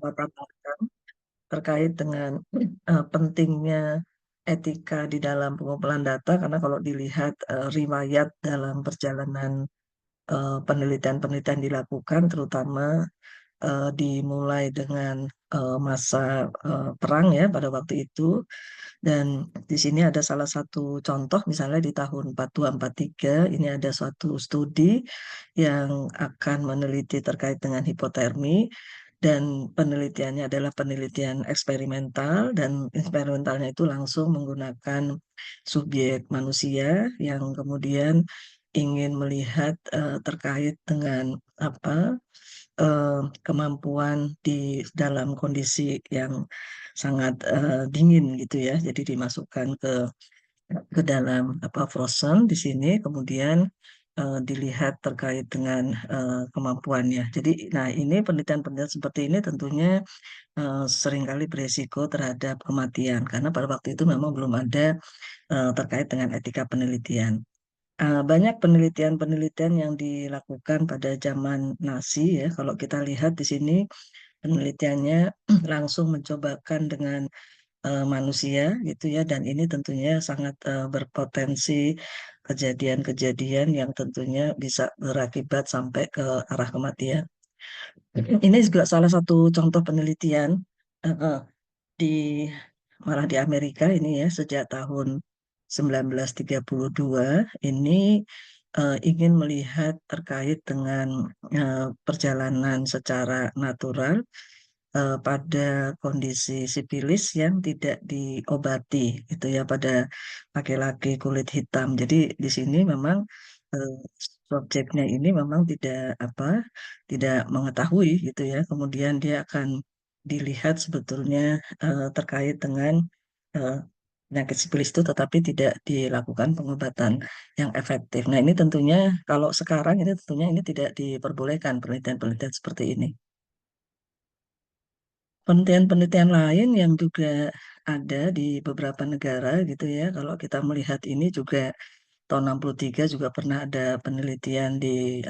latar belakang terkait dengan pentingnya etika di dalam pengumpulan data, karena kalau dilihat riwayat dalam perjalanan penelitian-penelitian dilakukan, terutama dimulai dengan masa perang ya pada waktu itu. Dan di sini ada salah satu contoh, misalnya di tahun 42-43, ini ada suatu studi yang akan meneliti terkait dengan hipotermi, dan penelitiannya adalah penelitian eksperimental, dan eksperimentalnya itu langsung menggunakan subjek manusia yang kemudian ingin melihat terkait dengan apa eh, kemampuan di dalam kondisi yang sangat dingin gitu ya. Jadi dimasukkan ke dalam frozen di sini, kemudian dilihat terkait dengan kemampuannya. Jadi, nah ini penelitian-penelitian seperti ini tentunya seringkali beresiko terhadap kematian karena pada waktu itu memang belum ada terkait dengan etika penelitian. Banyak penelitian-penelitian yang dilakukan pada zaman Nazi ya. Kalau kita lihat di sini penelitiannya langsung mencobakan dengan manusia gitu ya, dan ini tentunya sangat berpotensi kejadian-kejadian yang tentunya bisa berakibat sampai ke arah kematian. Ini juga salah satu contoh penelitian eh, eh, di malah di Amerika ini ya, sejak tahun 1932 ini ingin melihat terkait dengan perjalanan secara natural pada kondisi sipilis yang tidak diobati gitu ya, pada laki-laki kulit hitam. Jadi di sini memang eh, subjeknya ini memang tidak mengetahui gitu ya. Kemudian dia akan dilihat sebetulnya terkait dengan eh, penyakit sipilis itu, tetapi tidak dilakukan pengobatan yang efektif. Nah, ini tentunya kalau sekarang ini tentunya ini tidak diperbolehkan penelitian-penelitian seperti ini. Penelitian-penelitian lain yang juga ada di beberapa negara gitu ya. Kalau kita melihat ini juga tahun 63 juga pernah ada penelitian di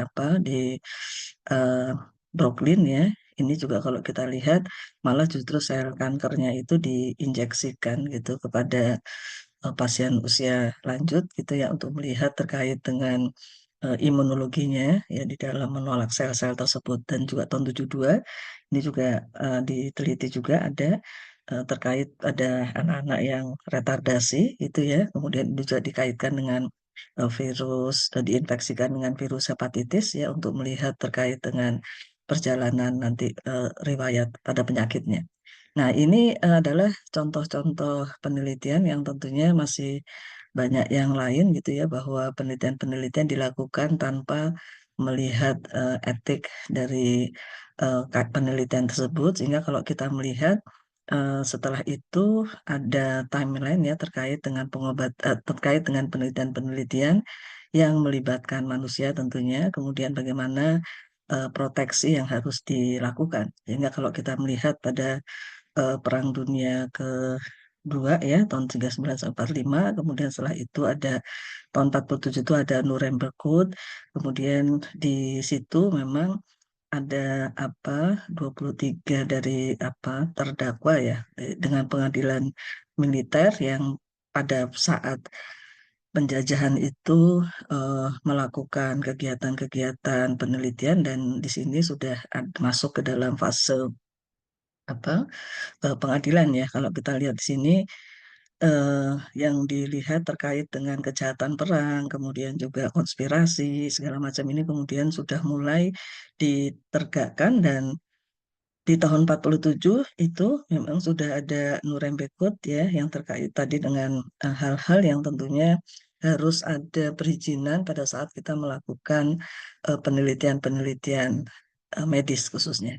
eh, Brooklyn ya. Ini juga kalau kita lihat malah justru sel kankernya itu diinjeksikan gitu kepada pasien usia lanjut gitu ya, untuk melihat terkait dengan imunologinya ya di dalam menolak sel-sel tersebut. Dan juga tahun 72 ini juga diteliti juga ada terkait ada anak-anak yang retardasi itu ya, kemudian juga dikaitkan dengan virus diinfeksikan dengan virus hepatitis ya, untuk melihat terkait dengan perjalanan nanti riwayat pada penyakitnya. Nah, ini adalah contoh-contoh penelitian yang tentunya masih banyak yang lain gitu ya, bahwa penelitian-penelitian dilakukan tanpa melihat etik dari penelitian tersebut, sehingga kalau kita melihat setelah itu ada timeline ya terkait dengan terkait dengan penelitian-penelitian yang melibatkan manusia tentunya, kemudian bagaimana proteksi yang harus dilakukan. Sehingga kalau kita melihat pada Perang Dunia kedua ya, tahun 1945, kemudian setelah itu ada tahun 47 itu ada Nuremberg Code, kemudian di situ memang ada 23 dari terdakwa ya, dengan pengadilan militer yang pada saat penjajahan itu melakukan kegiatan-kegiatan penelitian, dan di sini sudah masuk ke dalam fase apa pengadilan ya. Kalau kita lihat di sini eh, yang dilihat terkait dengan kejahatan perang, kemudian juga konspirasi segala macam ini kemudian sudah mulai ditergakkan. Dan di tahun 47 itu memang sudah ada Nuremberg Code ya, yang terkait tadi dengan hal-hal yang tentunya harus ada perizinan pada saat kita melakukan penelitian-penelitian medis khususnya.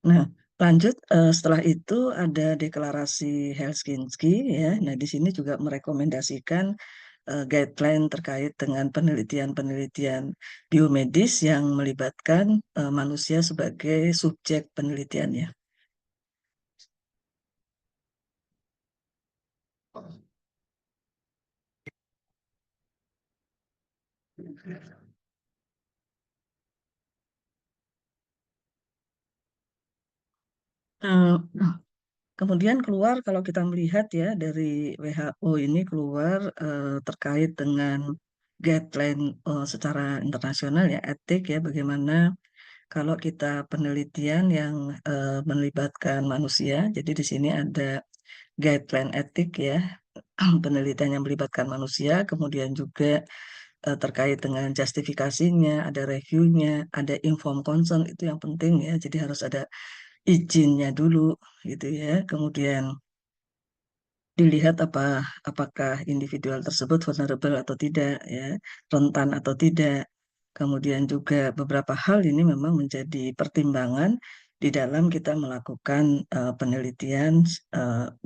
Nah, lanjut setelah itu ada deklarasi Helsinki ya. Nah, di sini juga merekomendasikan guideline terkait dengan penelitian-penelitian biomedis yang melibatkan manusia sebagai subjek penelitiannya. Eh, Kemudian keluar kalau kita melihat ya dari WHO ini keluar terkait dengan guideline secara internasional ya etik ya bagaimana kalau kita penelitian yang melibatkan manusia. Jadi di sini ada guideline etik ya penelitian yang melibatkan manusia, kemudian juga terkait dengan justifikasinya, ada reviewnya, ada informed consent itu yang penting ya. Jadi harus ada izinnya dulu gitu ya. Kemudian dilihat apakah individual tersebut vulnerable atau tidak ya, rentan atau tidak. Kemudian juga beberapa hal ini memang menjadi pertimbangan di dalam kita melakukan penelitian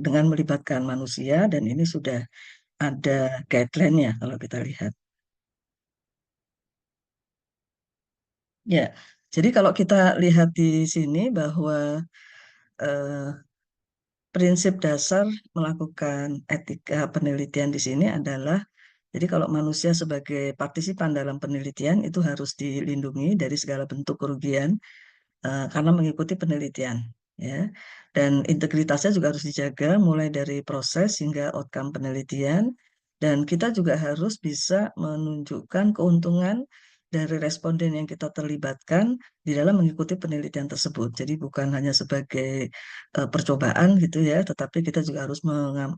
dengan melibatkan manusia dan ini sudah ada guideline-nya kalau kita lihat. Ya, jadi kalau kita lihat di sini bahwa eh, prinsip dasar melakukan etika penelitian di sini adalah, jadi kalau manusia sebagai partisipan dalam penelitian itu harus dilindungi dari segala bentuk kerugian karena mengikuti penelitian, ya. Dan integritasnya juga harus dijaga mulai dari proses hingga outcome penelitian. Dan kita juga harus bisa menunjukkan keuntungan dari responden yang kita terlibatkan di dalam mengikuti penelitian tersebut. Jadi bukan hanya sebagai percobaan gitu ya, tetapi kita juga harus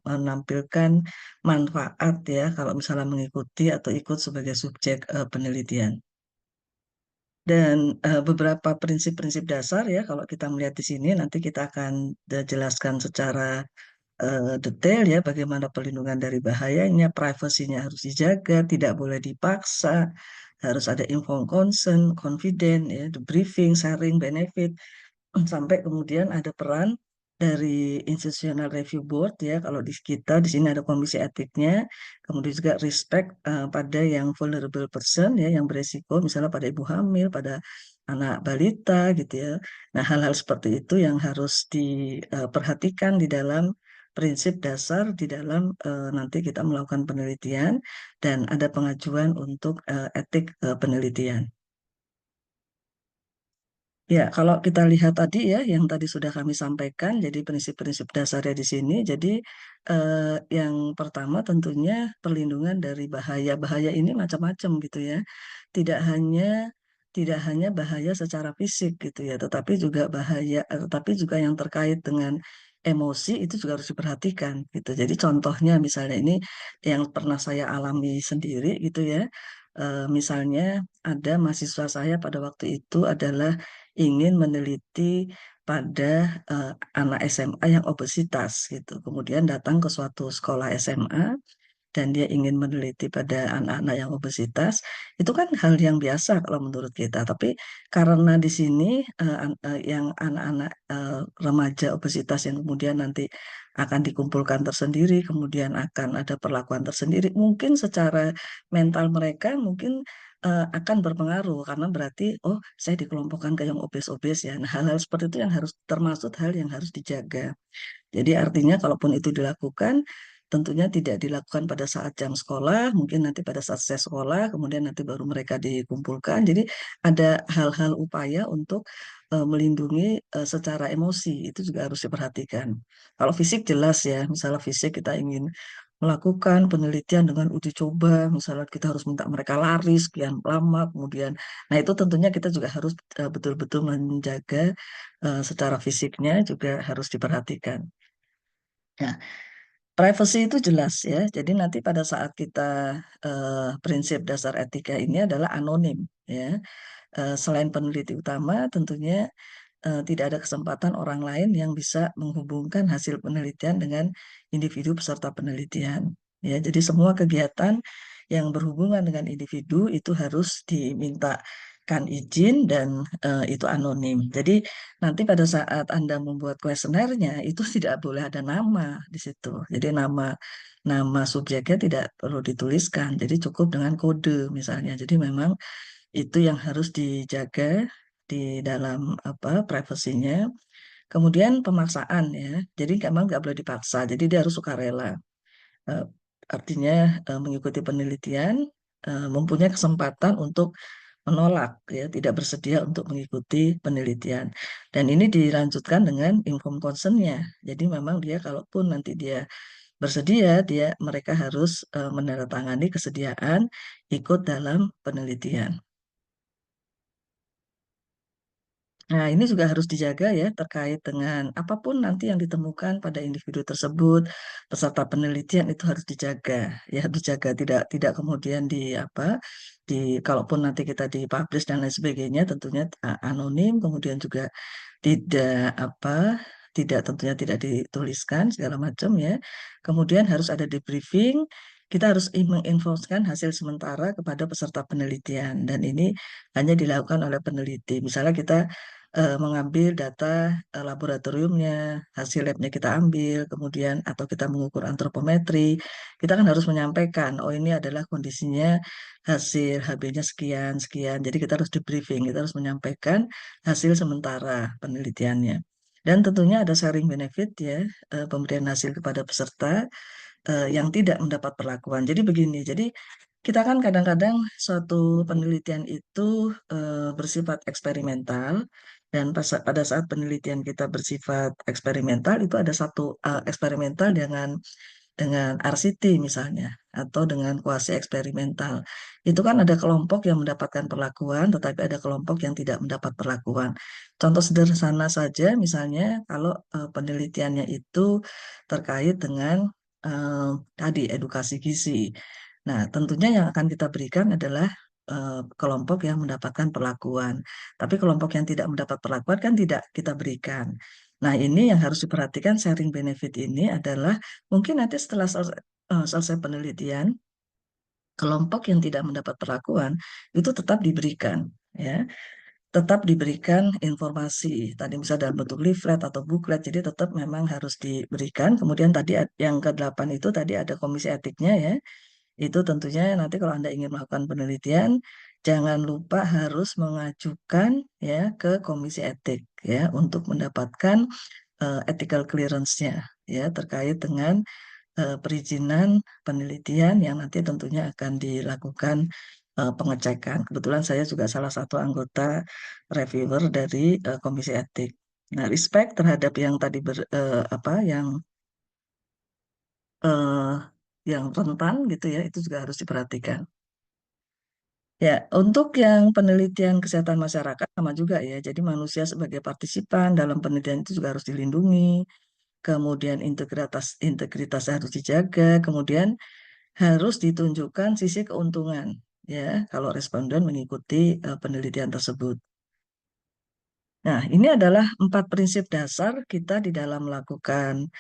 menampilkan manfaat ya kalau misalnya mengikuti atau ikut sebagai subjek penelitian. Dan beberapa prinsip-prinsip dasar ya, kalau kita melihat di sini, nanti kita akan jelaskan secara detail ya, bagaimana perlindungan dari bahayanya, privasinya harus dijaga, tidak boleh dipaksa, harus ada informed consent, confident, ya, the briefing, sharing, benefit, sampai kemudian ada peran dari institutional review board ya kalau di kita di sini ada komisi etiknya kemudian juga respect pada yang vulnerable person ya yang beresiko misalnya pada ibu hamil pada anak balita gitu ya nah hal-hal seperti itu yang harus diperhatikan di dalam prinsip dasar di dalam nanti kita melakukan penelitian dan ada pengajuan untuk etik penelitian. Ya, kalau kita lihat tadi ya, yang tadi sudah kami sampaikan, jadi prinsip-prinsip dasarnya di sini. Jadi yang pertama tentunya perlindungan dari bahaya. Bahaya ini macam-macam gitu ya. Tidak hanya tidak hanya bahaya secara fisik gitu ya, tetapi juga bahaya, tetapi juga yang terkait dengan emosi itu juga harus diperhatikan gitu. Jadi contohnya misalnya ini yang pernah saya alami sendiri gitu ya. Misalnya ada mahasiswa saya pada waktu itu adalah ingin meneliti pada eh, anak SMA yang obesitas gitu. Kemudian datang ke suatu sekolah SMA dan dia ingin meneliti pada anak-anak yang obesitas, itu kan hal yang biasa kalau menurut kita. Tapi karena di sini yang anak-anak remaja obesitas yang kemudian nanti akan dikumpulkan tersendiri, kemudian akan ada perlakuan tersendiri, mungkin secara mental mereka mungkin akan berpengaruh karena berarti oh saya dikelompokkan ke yang obes-obes ya. Nah, hal-hal seperti itu yang harus termasuk hal yang harus dijaga. Jadi artinya kalaupun itu dilakukan, tentunya tidak dilakukan pada saat jam sekolah, mungkin nanti pada saat saya sekolah, kemudian nanti baru mereka dikumpulkan. Jadi ada hal-hal upaya untuk melindungi secara emosi, itu juga harus diperhatikan. Kalau fisik jelas ya, misalnya fisik kita ingin melakukan penelitian dengan uji coba, misalnya kita harus minta mereka lari sekian lama, kemudian, nah itu tentunya kita juga harus betul-betul menjaga secara fisiknya juga harus diperhatikan. Nah, privacy itu jelas ya. Jadi nanti pada saat kita prinsip dasar etika ini adalah anonim ya. Selain peneliti utama, tentunya tidak ada kesempatan orang lain yang bisa menghubungkan hasil penelitian dengan individu peserta penelitian. Ya, jadi semua kegiatan yang berhubungan dengan individu itu harus dimintakan izin dan itu anonim. Jadi nanti pada saat Anda membuat kuesionernya itu tidak boleh ada nama di situ. Jadi nama nama subjeknya tidak perlu dituliskan. Jadi cukup dengan kode misalnya. Jadi memang itu yang harus dijaga di dalam apa privasinya. Kemudian pemaksaan ya. Jadi memang nggak boleh dipaksa. Jadi dia harus sukarela. Artinya mengikuti penelitian, mempunyai kesempatan untuk menolak ya, tidak bersedia untuk mengikuti penelitian. Dan ini dilanjutkan dengan informed consent-nya. Jadi memang dia kalaupun nanti dia bersedia, mereka harus menandatangani kesediaan ikut dalam penelitian. Nah, ini juga harus dijaga ya terkait dengan apapun nanti yang ditemukan pada individu tersebut, peserta penelitian itu harus dijaga, ya harus dijaga tidak kemudian di apa di kalaupun nanti kita dipublish dan lain sebagainya tentunya anonim, kemudian juga tidak tidak tentunya tidak dituliskan segala macam ya. Kemudian harus ada debriefing. Kita harus menginfokan hasil sementara kepada peserta penelitian dan ini hanya dilakukan oleh peneliti. Misalnya kita mengambil data laboratoriumnya, hasil labnya kita ambil, kemudian atau kita mengukur antropometri, kita kan harus menyampaikan, oh ini adalah kondisinya hasil HB-nya sekian, sekian. Jadi kita harus debriefing, kita harus menyampaikan hasil sementara penelitiannya. Dan tentunya ada sharing benefit ya, pemberian hasil kepada peserta yang tidak mendapat perlakuan. Jadi begini, jadi kita kan kadang-kadang suatu penelitian itu bersifat eksperimental dan pada saat penelitian kita bersifat eksperimental itu ada satu eksperimental dengan RCT misalnya atau dengan kuasi eksperimental. Itu kan ada kelompok yang mendapatkan perlakuan tetapi ada kelompok yang tidak mendapat perlakuan. Contoh sederhana saja misalnya kalau penelitiannya itu terkait dengan eh, tadi edukasi gizi. Nah, tentunya yang akan kita berikan adalah kelompok yang mendapatkan perlakuan. Tapi kelompok yang tidak mendapat perlakuan kan tidak kita berikan. Nah, ini yang harus diperhatikan sharing benefit ini adalah mungkin nanti setelah selesai penelitian, kelompok yang tidak mendapat perlakuan itu tetap diberikan, ya, tetap diberikan informasi. Tadi misalnya dalam bentuk leaflet atau booklet, jadi tetap memang harus diberikan. Kemudian tadi yang ke-8 itu tadi ada komisi etiknya ya. Itu tentunya nanti kalau Anda ingin melakukan penelitian, jangan lupa harus mengajukan ya ke komisi etik ya untuk mendapatkan ethical clearance-nya ya terkait dengan perizinan penelitian yang nanti tentunya akan dilakukan pengecekan. Kebetulan saya juga salah satu anggota reviewer dari komisi etik. Nah, respect terhadap yang tadi eh, yang rentan gitu ya, itu juga harus diperhatikan. Ya, untuk yang penelitian kesehatan masyarakat sama juga ya. Jadi manusia sebagai partisipan dalam penelitian itu juga harus dilindungi. Kemudian integritas harus dijaga. Kemudian harus ditunjukkan sisi keuntungan ya kalau responden mengikuti penelitian tersebut. Nah, ini adalah 4 prinsip dasar kita di dalam melakukan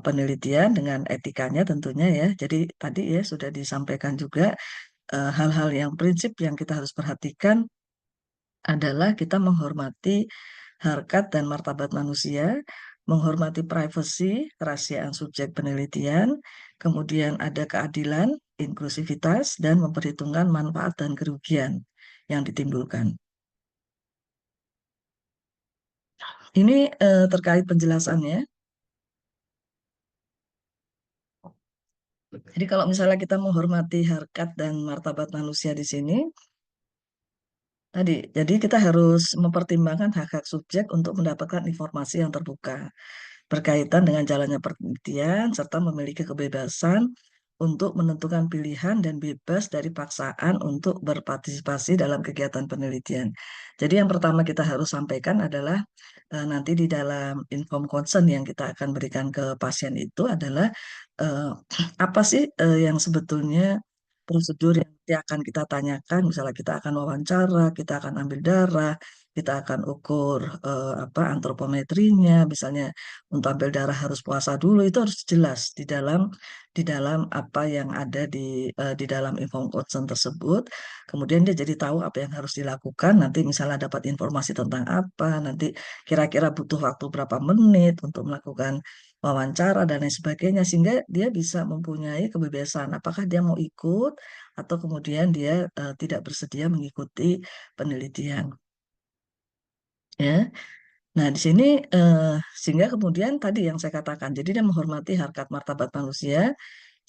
penelitian dengan etikanya tentunya ya. Jadi tadi ya sudah disampaikan juga hal-hal yang prinsip yang kita harus perhatikan adalah kita menghormati harkat dan martabat manusia, menghormati privasi, kerahasiaan subjek penelitian, kemudian ada keadilan, inklusivitas, dan memperhitungkan manfaat dan kerugian yang ditimbulkan. Ini terkait penjelasannya. Jadi kalau misalnya kita menghormati harkat dan martabat manusia di sini, tadi, jadi kita harus mempertimbangkan hak-hak subjek untuk mendapatkan informasi yang terbuka berkaitan dengan jalannya penelitian serta memiliki kebebasan untuk menentukan pilihan dan bebas dari paksaan untuk berpartisipasi dalam kegiatan penelitian. Jadi yang pertama kita harus sampaikan adalah nanti di dalam inform consent yang kita akan berikan ke pasien itu adalah eh, apa sih yang sebetulnya prosedur yang nanti akan kita tanyakan, misalnya kita akan wawancara, kita akan ambil darah, kita akan ukur antropometrinya, misalnya untuk ambil darah harus puasa dulu, itu harus jelas di dalam apa yang ada di dalam inform consent tersebut. Kemudian dia jadi tahu apa yang harus dilakukan. Nanti misalnya dapat informasi tentang apa, nanti kira-kira butuh waktu berapa menit untuk melakukan wawancara dan lain sebagainya sehingga dia bisa mempunyai kebebasan apakah dia mau ikut atau kemudian dia tidak bersedia mengikuti penelitian ya. Nah, di sini eh, sehingga kemudian tadi yang saya katakan jadi dia menghormati harkat martabat manusia.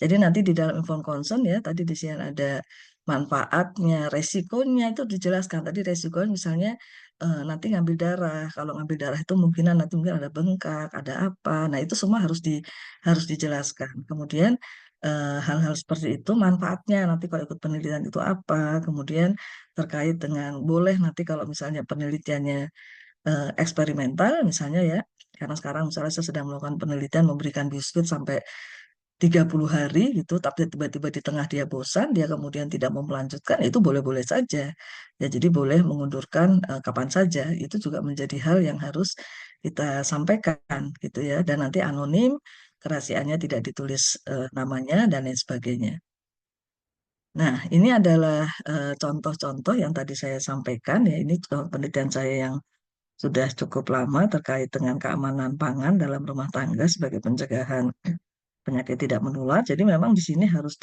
Jadi nanti di dalam inform consent ya tadi di sini ada manfaatnya, resikonya itu dijelaskan. Tadi resikonya misalnya nanti ngambil darah. Kalau ngambil darah itu mungkinan nanti mungkin ada bengkak, ada apa. Nah, itu semua harus dijelaskan. Kemudian hal-hal seperti itu manfaatnya nanti kalau ikut penelitian itu apa. Kemudian terkait dengan boleh nanti kalau misalnya penelitiannya eksperimental misalnya ya. Karena sekarang misalnya saya sedang melakukan penelitian memberikan biskuit sampai 30 hari gitu, tapi tiba-tiba di tengah dia bosan, dia kemudian tidak mau melanjutkan, itu boleh-boleh saja. Ya, jadi boleh mengundurkan kapan saja. Itu juga menjadi hal yang harus kita sampaikan gitu ya. Dan nanti anonim, kerahasiaannya tidak ditulis namanya dan lain sebagainya. Nah, ini adalah contoh-contoh yang tadi saya sampaikan ya. Ini penelitian saya yang sudah cukup lama terkait dengan keamanan pangan dalam rumah tangga sebagai pencegahan penyakit tidak menular. Jadi memang di sini harus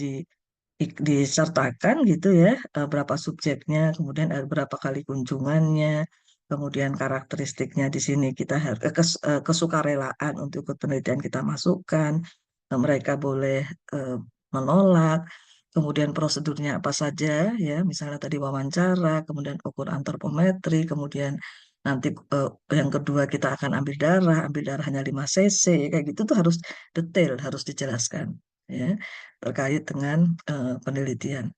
disertakan gitu ya, berapa subjeknya, kemudian berapa kali kunjungannya, kemudian karakteristiknya di sini kita harus kesukarelaan untuk ikut penelitian kita masukkan. Mereka boleh eh, menolak. Kemudian prosedurnya apa saja ya, misalnya tadi wawancara, kemudian ukur antropometri, kemudian nanti yang kedua kita akan ambil darah hanya 5 cc, kayak gitu tuh harus detail, harus dijelaskan ya terkait dengan penelitian.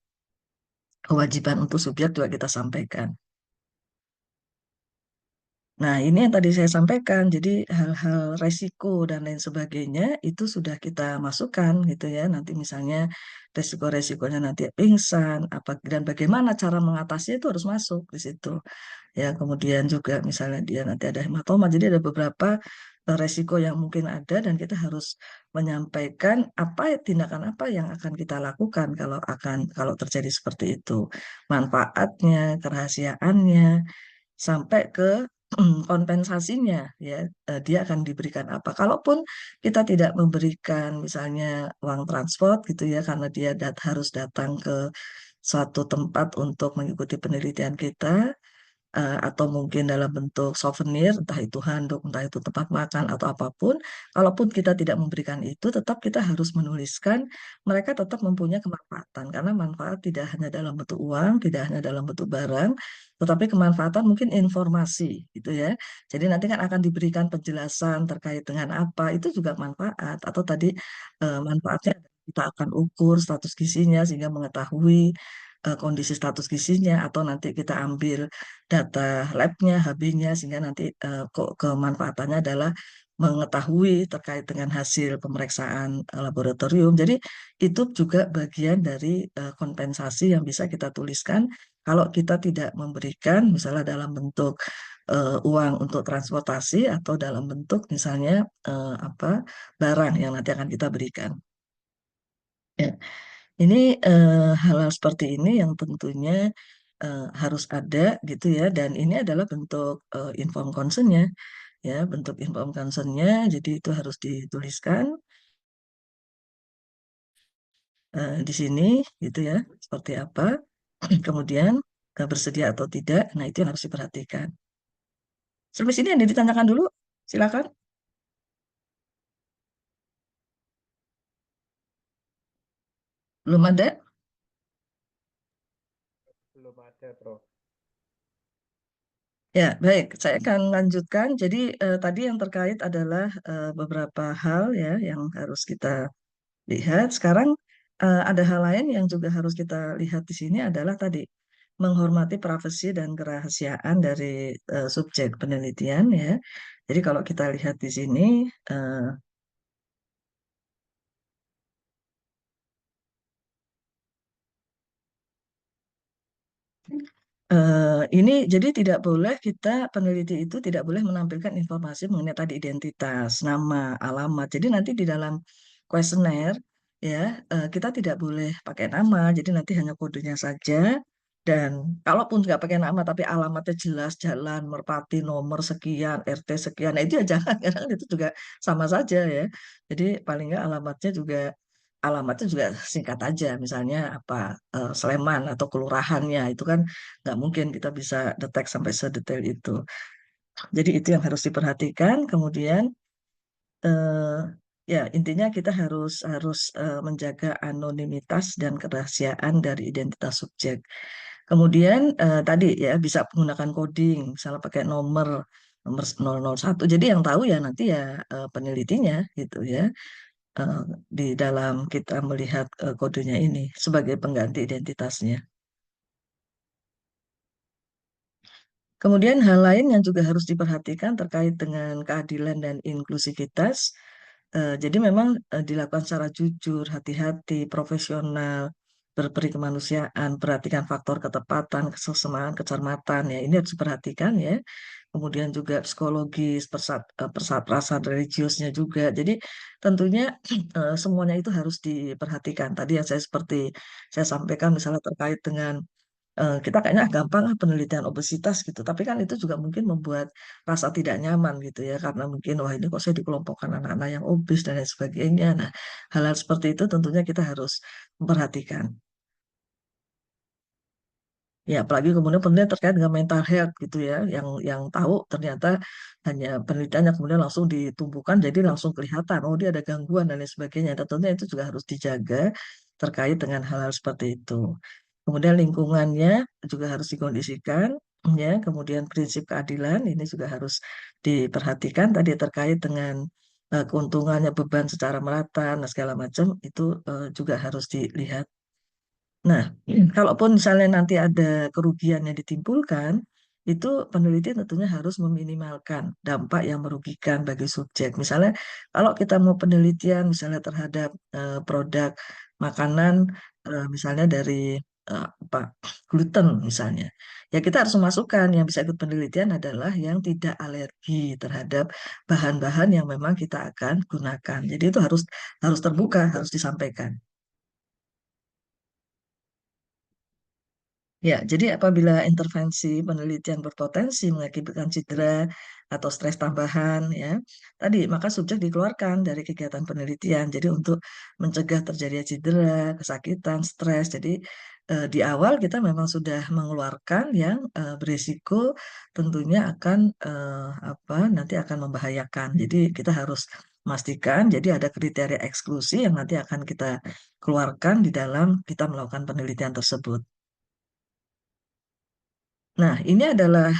Kewajiban untuk subjek juga kita sampaikan. Nah, ini yang tadi saya sampaikan. Jadi hal-hal resiko dan lain sebagainya itu sudah kita masukkan gitu ya. Nanti misalnya resiko-resikonya nanti pingsan, apa dan bagaimana cara mengatasi itu harus masuk di situ. Ya, kemudian juga misalnya dia nanti ada hematoma. Jadi ada beberapa resiko yang mungkin ada dan kita harus menyampaikan apa tindakan apa yang akan kita lakukan kalau terjadi seperti itu. Manfaatnya, kerahasiaannya, sampai ke kompensasinya ya, dia akan diberikan apa. Kalaupun kita tidak memberikan misalnya uang transport gitu ya karena dia harus datang ke suatu tempat untuk mengikuti penelitian kita, atau mungkin dalam bentuk souvenir, entah itu handuk, entah itu tempat makan atau apapun. Kalaupun kita tidak memberikan itu, tetap kita harus menuliskan mereka tetap mempunyai kemanfaatan karena manfaat tidak hanya dalam bentuk uang, tidak hanya dalam bentuk barang, tetapi kemanfaatan mungkin informasi gitu ya. Jadi nanti kan akan diberikan penjelasan terkait dengan apa itu juga manfaat atau tadi manfaatnya kita akan ukur status gizinya sehingga mengetahui kondisi status gizinya atau nanti kita ambil data labnya, HB-nya, sehingga nanti kok kemanfaatannya adalah mengetahui terkait dengan hasil pemeriksaan laboratorium. Jadi itu juga bagian dari kompensasi yang bisa kita tuliskan kalau kita tidak memberikan misalnya dalam bentuk uang untuk transportasi atau dalam bentuk misalnya apa barang yang nanti akan kita berikan. Ya, ini hal-hal seperti ini yang tentunya harus ada gitu ya, dan ini adalah bentuk inform consent-nya, ya, bentuk inform consent-nya, jadi itu harus dituliskan di sini gitu ya, seperti apa, kemudian bersedia atau tidak, nah itu yang harus diperhatikan. Sampai sini yang ditanyakan dulu, silakan. Belum ada? Belum ada, Bro. Ya, baik. Saya akan lanjutkan. Jadi tadi yang terkait adalah beberapa hal ya yang harus kita lihat. Sekarang ada hal lain yang juga harus kita lihat di sini adalah tadi menghormati privasi dan kerahasiaan dari subjek penelitian ya. Jadi kalau kita lihat di sini eh, ini jadi tidak boleh kita peneliti itu tidak boleh menampilkan informasi mengenai tadi identitas, nama, alamat. Jadi nanti di dalam kuesioner ya kita tidak boleh pakai nama. Jadi nanti hanya kodenya saja. Dan kalaupun nggak pakai nama tapi alamatnya jelas jalan Merpati nomor sekian RT sekian, nah itu ya jangan karena kan itu juga sama saja ya. Jadi paling nggak alamatnya juga singkat aja, misalnya apa Sleman atau kelurahannya itu kan nggak mungkin kita bisa detek sampai sedetail itu. Jadi itu yang harus diperhatikan. Kemudian eh, Ya, intinya kita harus harus menjaga anonimitas dan kerahasiaan dari identitas subjek. Kemudian tadi ya bisa menggunakan coding, misalnya pakai nomor nomor 001. Jadi yang tahu ya nanti ya penelitinya gitu ya eh, di dalam kita melihat kodenya ini sebagai pengganti identitasnya. Kemudian hal lain yang juga harus diperhatikan terkait dengan keadilan dan inklusivitas. Jadi memang dilakukan secara jujur, hati-hati, profesional, berperi kemanusiaan, perhatikan faktor ketepatan, kesesamaan, kecermatan ya. Ini harus diperhatikan ya. Kemudian juga psikologis, perasaan religiusnya juga. Jadi tentunya semuanya itu harus diperhatikan. Tadi yang saya seperti saya sampaikan misalnya terkait dengan kita kayaknya gampang penelitian obesitas gitu, tapi kan itu juga mungkin membuat rasa tidak nyaman gitu ya, karena mungkin wah ini kok saya dikelompokkan anak-anak yang obes dan lain sebagainya. Nah, hal-hal seperti itu tentunya kita harus memperhatikan. Ya, apalagi kemudian penelitian terkait dengan mental health gitu ya, yang tahu ternyata hanya penelitian yang kemudian langsung ditumbuhkan, jadi langsung kelihatan, oh dia ada gangguan dan lain sebagainya. Tentunya itu juga harus dijaga terkait dengan hal-hal seperti itu. Kemudian lingkungannya juga harus dikondisikan, ya. Kemudian prinsip keadilan ini juga harus diperhatikan tadi terkait dengan keuntungannya beban secara merata, nah segala macam itu juga harus dilihat. Nah, kalaupun misalnya nanti ada kerugian yang ditimbulkan, itu peneliti tentunya harus meminimalkan dampak yang merugikan bagi subjek. Misalnya, kalau kita mau penelitian misalnya terhadap produk makanan, misalnya dari apa gluten misalnya, ya kita harus memasukkan yang bisa ikut penelitian adalah yang tidak alergi terhadap bahan-bahan yang memang kita akan gunakan. Jadi itu harus harus terbuka, harus disampaikan. Ya, jadi apabila intervensi penelitian berpotensi mengakibatkan cedera atau stres tambahan, ya, tadi maka subjek dikeluarkan dari kegiatan penelitian. Jadi untuk mencegah terjadinya cedera, kesakitan, stres. Jadi di awal kita memang sudah mengeluarkan yang berisiko tentunya akan apa nanti akan membahayakan. Jadi kita harus memastikan. Jadi ada kriteria eksklusi yang nanti akan kita keluarkan di dalam kita melakukan penelitian tersebut. Nah, ini adalah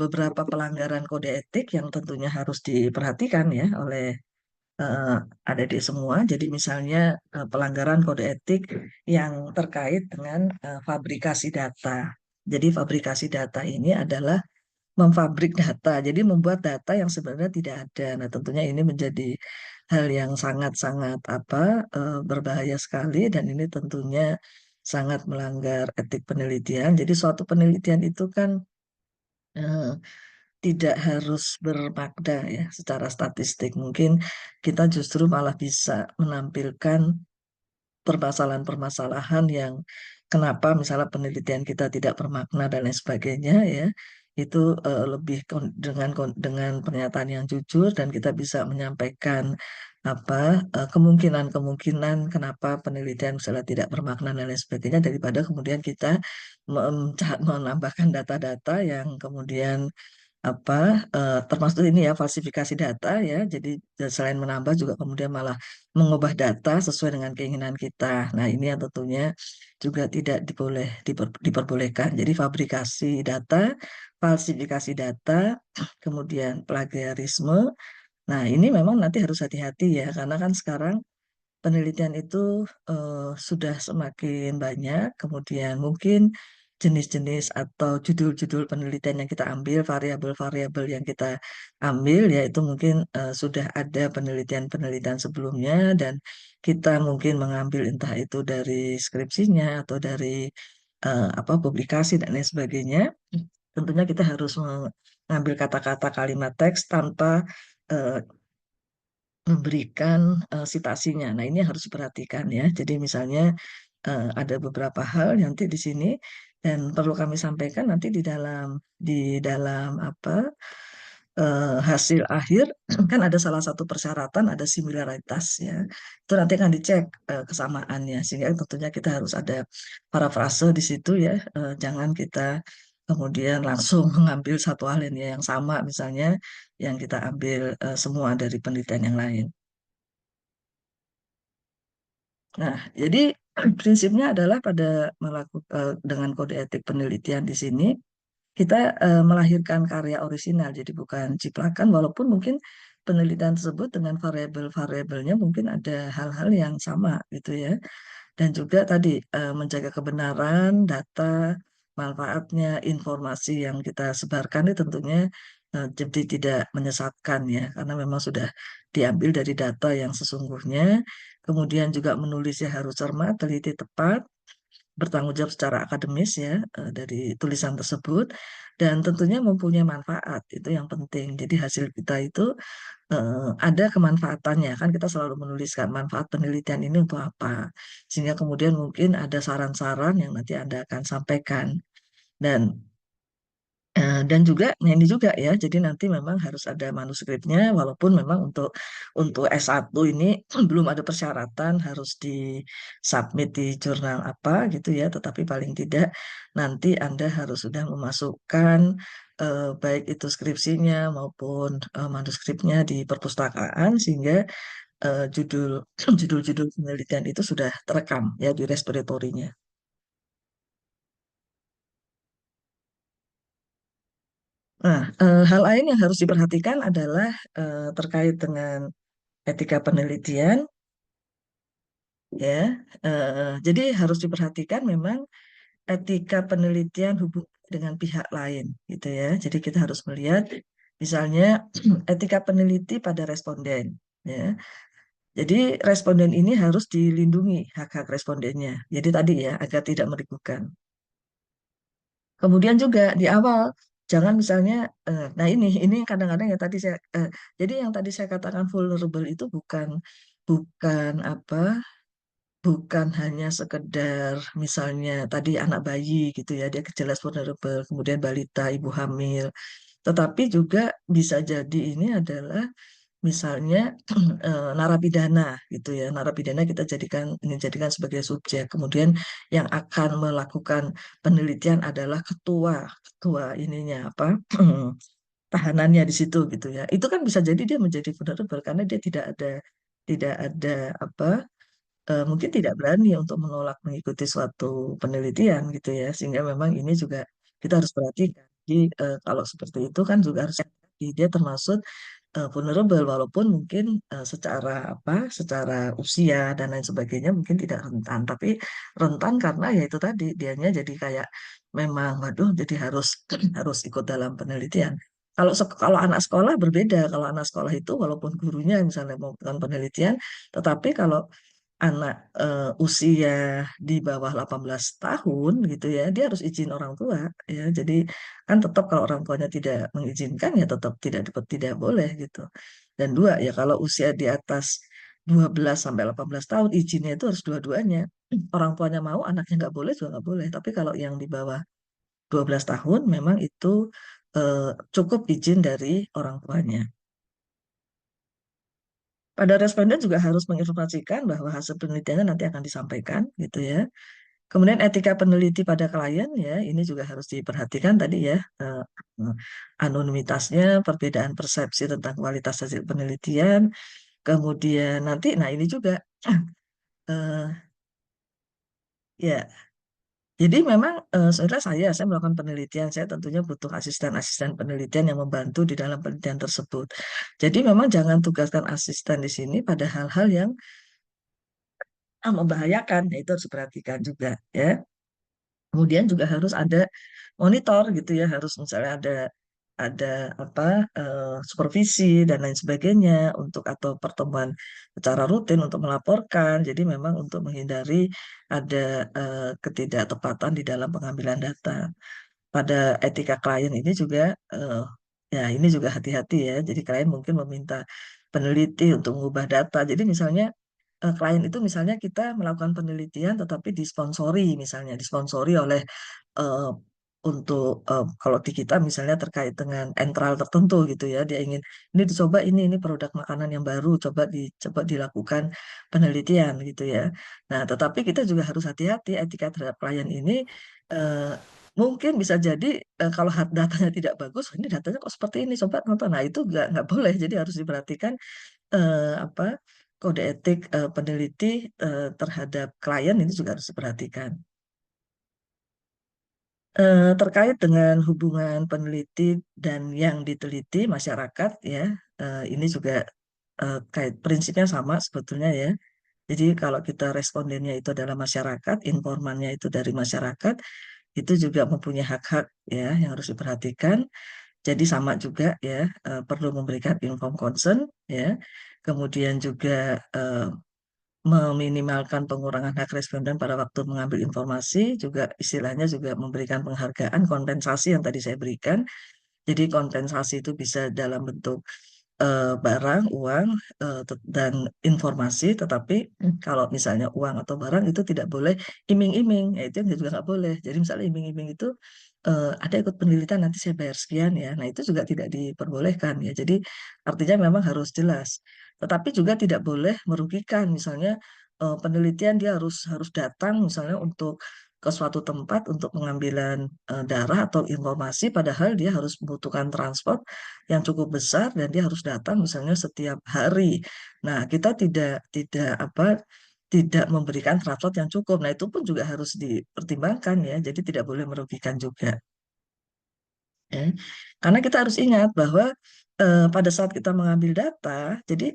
beberapa pelanggaran kode etik yang tentunya harus diperhatikan ya oleh eh, adik-adik semua. Jadi misalnya pelanggaran kode etik yang terkait dengan fabrikasi data. Jadi fabrikasi data ini adalah memfabrik data, jadi membuat data yang sebenarnya tidak ada. Nah, tentunya ini menjadi hal yang sangat-sangat apa berbahaya sekali dan ini tentunya sangat melanggar etik penelitian. Jadi suatu penelitian itu kan eh, tidak harus bermakna ya secara statistik. Mungkin kita justru malah bisa menampilkan permasalahan-permasalahan yang kenapa misalnya penelitian kita tidak bermakna dan lain sebagainya ya. Itu lebih dengan pernyataan yang jujur dan kita bisa menyampaikan apa kemungkinan-kemungkinan kenapa penelitian misalnya tidak bermakna dan lain sebagainya daripada kemudian kita menambahkan data-data yang kemudian apa termasuk ini ya falsifikasi data ya. Jadi selain menambah juga kemudian malah mengubah data sesuai dengan keinginan kita. Nah, ini yang tentunya juga tidak diperbolehkan. Jadi fabrikasi data, falsifikasi data, kemudian plagiarisme. Nah, ini memang nanti harus hati-hati ya karena kan sekarang penelitian itu sudah semakin banyak, kemudian mungkin jenis-jenis atau judul-judul penelitian yang kita ambil, variabel-variabel yang kita ambil, yaitu mungkin sudah ada penelitian-penelitian sebelumnya dan kita mungkin mengambil entah itu dari skripsinya atau dari apa publikasi dan lain sebagainya. Tentunya kita harus mengambil kata-kata kalimat teks tanpa eh, memberikan sitasinya. Nah, ini yang harus diperhatikan ya. Jadi misalnya ada beberapa hal nanti di sini dan perlu kami sampaikan nanti di dalam apa hasil akhir kan ada salah satu persyaratan ada similaritas ya. Itu nanti akan dicek kesamaannya sehingga tentunya kita harus ada parafrase di situ ya. Jangan kita kemudian langsung mengambil satu hal ini yang sama misalnya yang kita ambil semua dari penelitian yang lain. Nah, jadi prinsipnya adalah pada melakukan dengan kode etik penelitian di sini kita melahirkan karya orisinal, jadi bukan ciplakan, walaupun mungkin penelitian tersebut dengan variabel-variabelnya mungkin ada hal-hal yang sama gitu ya. Dan juga tadi menjaga kebenaran data, manfaatnya, informasi yang kita sebarkan itu tentunya jadi tidak menyesatkan ya, karena memang sudah diambil dari data yang sesungguhnya. Kemudian juga menulisnya harus cermat, teliti, tepat, bertanggung jawab secara akademis ya dari tulisan tersebut, dan tentunya mempunyai manfaat itu yang penting. Jadi hasil kita itu ada kemanfaatannya, kan kita selalu menuliskan manfaat penelitian ini untuk apa, sehingga kemudian mungkin ada saran-saran yang nanti Anda akan sampaikan. Dan dan juga nah ini juga ya, jadi nanti memang harus ada manuskripnya, walaupun memang untuk S1 ini belum ada persyaratan harus disubmit di jurnal apa gitu ya, tetapi paling tidak nanti Anda harus sudah memasukkan baik itu skripsinya maupun manuskripnya di perpustakaan, sehingga judul judul-judul penelitian itu sudah terekam ya di repositorinya. Nah, hal lain yang harus diperhatikan adalah terkait dengan etika penelitian, ya. Jadi harus diperhatikan memang etika penelitian hubungan dengan pihak lain, gitu ya. Jadi kita harus melihat, misalnya etika peneliti pada responden, ya. Jadi responden ini harus dilindungi hak-hak respondennya. Jadi tadi ya, agar tidak merugikan. Kemudian juga di awal jangan misalnya, nah ini kadang-kadang ya tadi jadi yang tadi saya katakan vulnerable itu bukan apa, bukan hanya sekedar misalnya tadi anak bayi gitu ya, dia jelas vulnerable, kemudian balita, ibu hamil, tetapi juga bisa jadi ini adalah misalnya narapidana gitu ya, narapidana kita ingin jadikan sebagai subjek, kemudian yang akan melakukan penelitian adalah ketua ketua ininya apa tahanannya di situ gitu ya, itu kan bisa jadi dia menjadi vulnerable karena dia tidak ada apa, mungkin tidak berani untuk menolak mengikuti suatu penelitian gitu ya, sehingga memang ini juga kita harus perhatikan. Jadi kalau seperti itu kan juga harus hati-hati. Dia termasuk vulnerable, walaupun mungkin secara apa, secara usia dan lain sebagainya mungkin tidak rentan, tapi rentan karena ya itu tadi dianya jadi kayak memang waduh jadi harus harus ikut dalam penelitian. Kalau anak sekolah berbeda, kalau anak sekolah itu walaupun gurunya misalnya melakukan penelitian, tetapi kalau anak usia di bawah 18 tahun gitu ya, dia harus izin orang tua ya. Jadi kan tetap kalau orang tuanya tidak mengizinkan ya tetap tidak boleh gitu. Dan dua ya, kalau usia di atas 12 sampai 18 tahun izinnya itu harus dua-duanya. Orang tuanya mau, anaknya nggak boleh juga nggak boleh. Tapi kalau yang di bawah 12 tahun memang itu eh, cukup izin dari orang tuanya. Pada responden juga harus menginformasikan bahwa hasil penelitiannya nanti akan disampaikan gitu ya. Kemudian etika peneliti pada klien ya, ini juga harus diperhatikan tadi ya, anonimitasnya, perbedaan persepsi tentang kualitas hasil penelitian, kemudian nanti, nah ini juga eh, ya, jadi memang sebenarnya saya melakukan penelitian, saya tentunya butuh asisten-asisten penelitian yang membantu di dalam penelitian tersebut. Jadi memang jangan tugaskan asisten di sini pada hal-hal yang membahayakan, ya itu harus diperhatikan juga ya. Kemudian juga harus ada monitor gitu ya, harus misalnya ada apa, supervisi dan lain sebagainya untuk atau pertemuan secara rutin untuk melaporkan. Jadi memang untuk menghindari ada ketidaktepatan di dalam pengambilan data. Pada etika klien ini juga ya ini juga hati-hati ya. Jadi klien mungkin meminta peneliti untuk mengubah data. Jadi misalnya klien itu misalnya kita melakukan penelitian tetapi disponsori oleh eh, untuk kalau di kita misalnya terkait dengan entral tertentu gitu ya, dia ingin ini dicoba, ini produk makanan yang baru, coba dilakukan penelitian gitu ya. Nah, tetapi kita juga harus hati-hati etika terhadap klien ini, eh, mungkin bisa jadi kalau datanya tidak bagus, ini datanya kok seperti ini, coba nonton. Nah, itu nggak boleh. Jadi harus diperhatikan apa kode etik peneliti terhadap klien ini juga harus diperhatikan. Terkait dengan hubungan peneliti dan yang diteliti masyarakat ya, ini juga kait prinsipnya sama sebetulnya ya. Jadi kalau kita respondennya itu adalah masyarakat, informannya itu dari masyarakat, itu juga mempunyai hak-hak ya yang harus diperhatikan. Jadi sama juga ya, perlu memberikan informed consent ya. Kemudian juga eh, meminimalkan pengurangan hak responden pada waktu mengambil informasi, juga istilahnya juga memberikan penghargaan kompensasi yang tadi saya berikan. Jadi kompensasi itu bisa dalam bentuk barang, uang, dan informasi, tetapi kalau misalnya uang atau barang itu tidak boleh iming-iming, ya itu yang juga nggak boleh. Jadi misalnya iming-iming itu ada ikut penelitian nanti saya bayar sekian ya, nah itu juga tidak diperbolehkan ya. Jadi artinya memang harus jelas, tetapi juga tidak boleh merugikan. Misalnya penelitian dia harus harus datang misalnya untuk ke suatu tempat untuk pengambilan darah atau informasi, padahal dia harus membutuhkan transport yang cukup besar dan dia harus datang misalnya setiap hari. Nah, kita tidak apa tidak memberikan transport yang cukup. Nah, itu pun juga harus dipertimbangkan ya. Jadi tidak boleh merugikan juga. Ya. Karena kita harus ingat bahwa pada saat kita mengambil data, jadi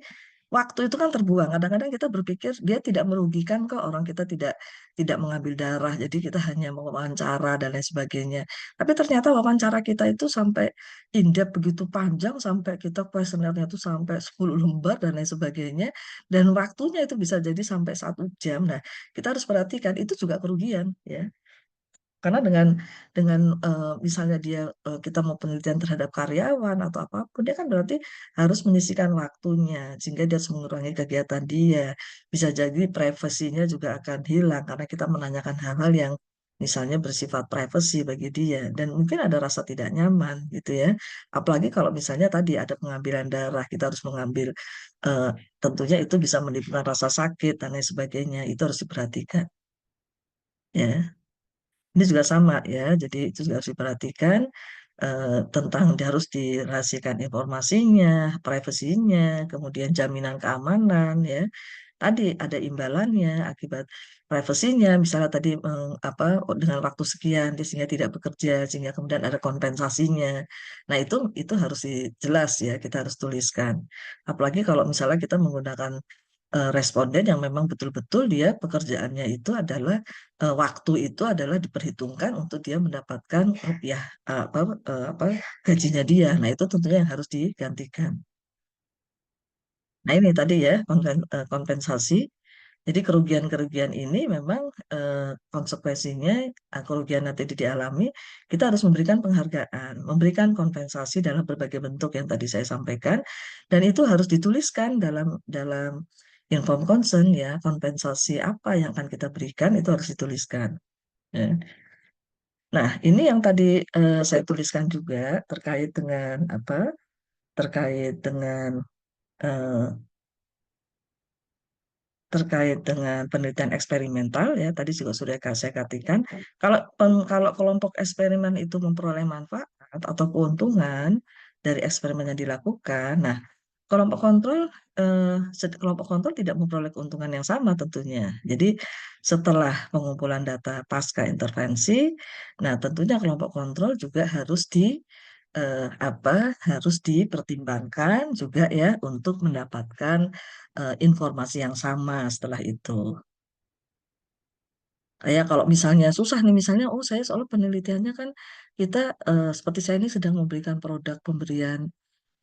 waktu itu kan terbuang. Kadang-kadang kita berpikir dia tidak merugikan kok orang kita tidak tidak mengambil darah, jadi kita hanya mewawancara dan lain sebagainya. Tapi ternyata wawancara kita itu sampai in-depth begitu panjang, sampai kita kuesionernya itu sampai 10 lembar dan lain sebagainya, dan waktunya itu bisa jadi sampai 1 jam. Nah, kita harus perhatikan itu juga kerugian ya. Karena dengan misalnya dia kita mau penelitian terhadap karyawan atau apapun, dia kan berarti harus menyisihkan waktunya sehingga dia harus mengurangi kegiatan dia. Bisa jadi privasinya juga akan hilang karena kita menanyakan hal-hal yang misalnya bersifat privasi bagi dia dan mungkin ada rasa tidak nyaman gitu ya. Apalagi kalau misalnya tadi ada pengambilan darah, kita harus mengambil eh, tentunya itu bisa menimbulkan rasa sakit dan lain sebagainya. Itu harus diperhatikan ya. Ini juga sama ya, jadi itu juga harus diperhatikan tentang dia harus dirahasiakan informasinya, privasinya, kemudian jaminan keamanan ya. Tadi ada imbalannya akibat privasinya, misalnya tadi apa dengan waktu sekian dia sehingga tidak bekerja, sehingga kemudian ada kompensasinya. Nah itu harus jelas ya, kita harus tuliskan. Apalagi kalau misalnya kita menggunakan responden yang memang betul-betul dia pekerjaannya itu adalah waktu itu adalah diperhitungkan untuk dia mendapatkan rupiah apa apa gajinya dia. Nah, itu tentunya yang harus digantikan. Nah, ini tadi ya kompensasi. Jadi kerugian-kerugian ini memang konsekuensinya kerugian nanti dialami, kita harus memberikan penghargaan, memberikan kompensasi dalam berbagai bentuk yang tadi saya sampaikan, dan itu harus dituliskan dalam dalam inform consent ya, kompensasi apa yang akan kita berikan itu harus dituliskan. Ya. Nah, ini yang tadi saya tuliskan juga terkait dengan apa? Terkait dengan eh, terkait dengan penelitian eksperimental ya tadi juga sudah saya katakan kalau kelompok eksperimen itu memperoleh manfaat atau keuntungan dari eksperimen yang dilakukan, nah kelompok kontrol kelompok kontrol tidak memperoleh keuntungan yang sama tentunya. Jadi setelah pengumpulan data pasca intervensi, nah tentunya kelompok kontrol juga harus apa harus dipertimbangkan juga ya untuk mendapatkan informasi yang sama setelah itu. Kayak kalau misalnya susah nih, misalnya, oh saya soal penelitiannya kan kita seperti saya ini sedang memberikan produk pemberian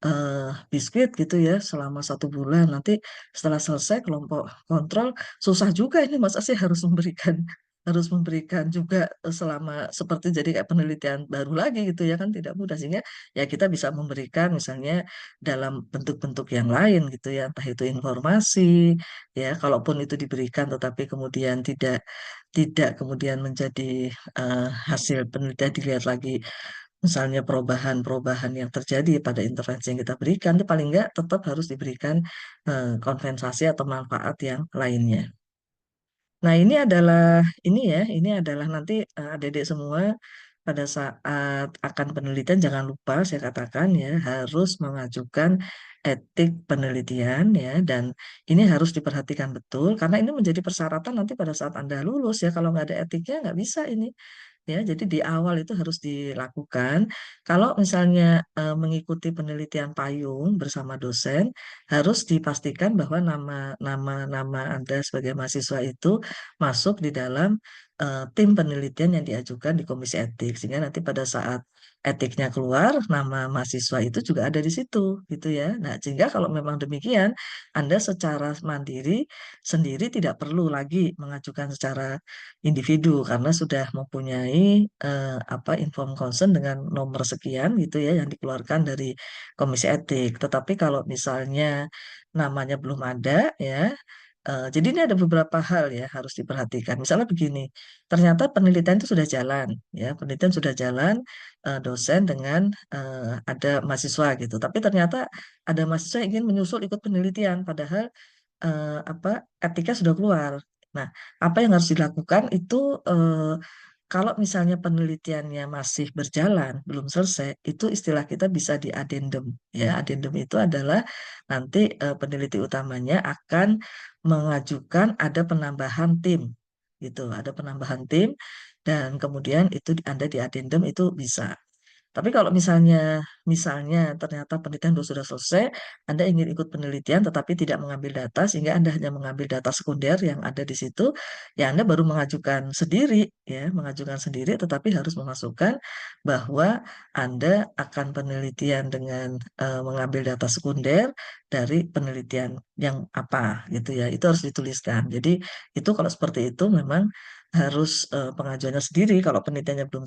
eh, biskuit gitu ya selama 1 bulan. Nanti setelah selesai kelompok kontrol susah juga ini masa sih harus memberikan juga selama seperti jadi kayak penelitian baru lagi gitu ya kan tidak mudah sehingga ya kita bisa memberikan misalnya dalam bentuk-bentuk yang lain gitu ya entah itu informasi ya kalaupun itu diberikan tetapi kemudian tidak tidak kemudian menjadi hasil penelitian dilihat lagi misalnya perubahan-perubahan yang terjadi pada intervensi yang kita berikan, itu paling nggak tetap harus diberikan kompensasi atau manfaat yang lainnya. Nah, ini adalah nanti adik-adik semua pada saat akan penelitian jangan lupa saya katakan ya harus mengajukan etik penelitian ya dan ini harus diperhatikan betul karena ini menjadi persyaratan nanti pada saat Anda lulus ya kalau nggak ada etiknya nggak bisa ini. Ya, jadi di awal itu harus dilakukan. Kalau misalnya mengikuti penelitian payung bersama dosen, harus dipastikan bahwa nama Anda sebagai mahasiswa itu masuk di dalam tim penelitian yang diajukan di Komisi Etik. Sehingga nanti pada saat etiknya keluar, nama mahasiswa itu juga ada di situ, gitu ya. Nah, sehingga kalau memang demikian, Anda secara mandiri sendiri tidak perlu lagi mengajukan secara individu karena sudah mempunyai apa inform consent dengan nomor sekian gitu ya yang dikeluarkan dari Komisi Etik. Tetapi kalau misalnya namanya belum ada ya, jadi ini ada beberapa hal ya harus diperhatikan. Misalnya begini, ternyata penelitian itu sudah jalan ya, penelitian sudah jalan dosen dengan ada mahasiswa gitu. Tapi ternyata ada mahasiswa yang ingin menyusul ikut penelitian padahal apa etika sudah keluar. Nah, apa yang harus dilakukan itu kalau misalnya penelitiannya masih berjalan, belum selesai, itu istilah kita bisa di addendum. Ya, addendum itu adalah nanti peneliti utamanya akan mengajukan ada penambahan tim, gitu. Ada penambahan tim dan kemudian itu Anda di addendum itu bisa. Tapi kalau misalnya ternyata penelitian sudah selesai, Anda ingin ikut penelitian tetapi tidak mengambil data sehingga Anda hanya mengambil data sekunder yang ada di situ, ya Anda baru mengajukan sendiri ya, mengajukan sendiri tetapi harus memasukkan bahwa Anda akan penelitian dengan mengambil data sekunder dari penelitian yang apa gitu ya. Itu harus dituliskan. Jadi itu kalau seperti itu memang harus pengajuannya sendiri kalau penelitiannya belum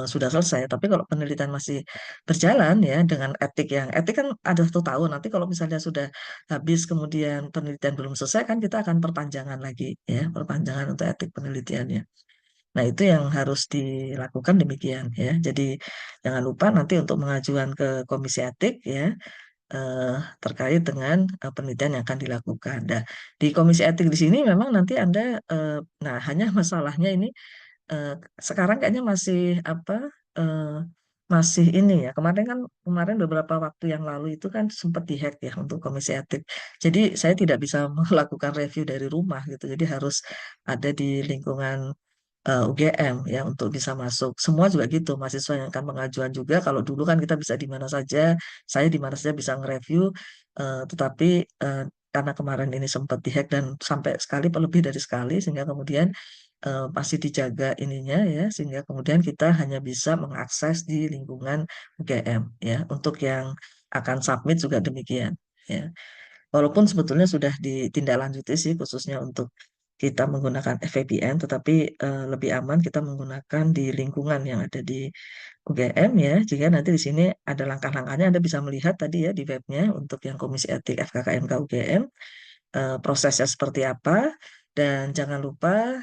sudah selesai. Tapi kalau penelitian masih berjalan ya dengan etik yang etik kan ada 1 tahun. Nanti kalau misalnya sudah habis kemudian penelitian belum selesai kan kita akan perpanjangan lagi ya, perpanjangan untuk etik penelitiannya. Nah, itu yang harus dilakukan demikian ya. Jadi jangan lupa nanti untuk mengajukan ke Komisi Etik ya eh, terkait dengan penelitian yang akan dilakukan. Nah, di Komisi Etik di sini memang nanti Anda nah hanya masalahnya ini eh, sekarang kayaknya masih apa eh, masih ini ya kemarin beberapa waktu yang lalu itu kan sempat dihack ya untuk Komisi Etik. Jadi saya tidak bisa melakukan review dari rumah gitu. Jadi harus ada di lingkungan UGM ya untuk bisa masuk. Semua juga gitu, mahasiswa yang akan pengajuan juga. Kalau dulu kan kita bisa di mana saja, saya di mana saja bisa nge-review, tetapi eh, karena kemarin ini sempat dihack dan sampai sekali, lebih dari sekali, sehingga kemudian masih dijaga ininya ya, sehingga kemudian kita hanya bisa mengakses di lingkungan UGM ya. Untuk yang akan submit juga demikian ya. Walaupun sebetulnya sudah ditindaklanjuti sih khususnya untuk kita menggunakan VPN, tetapi lebih aman kita menggunakan di lingkungan yang ada di UGM ya. Jika nanti di sini ada langkah-langkahnya, Anda bisa melihat tadi ya di webnya untuk yang Komisi Etik FKKMK UGM prosesnya seperti apa. Dan jangan lupa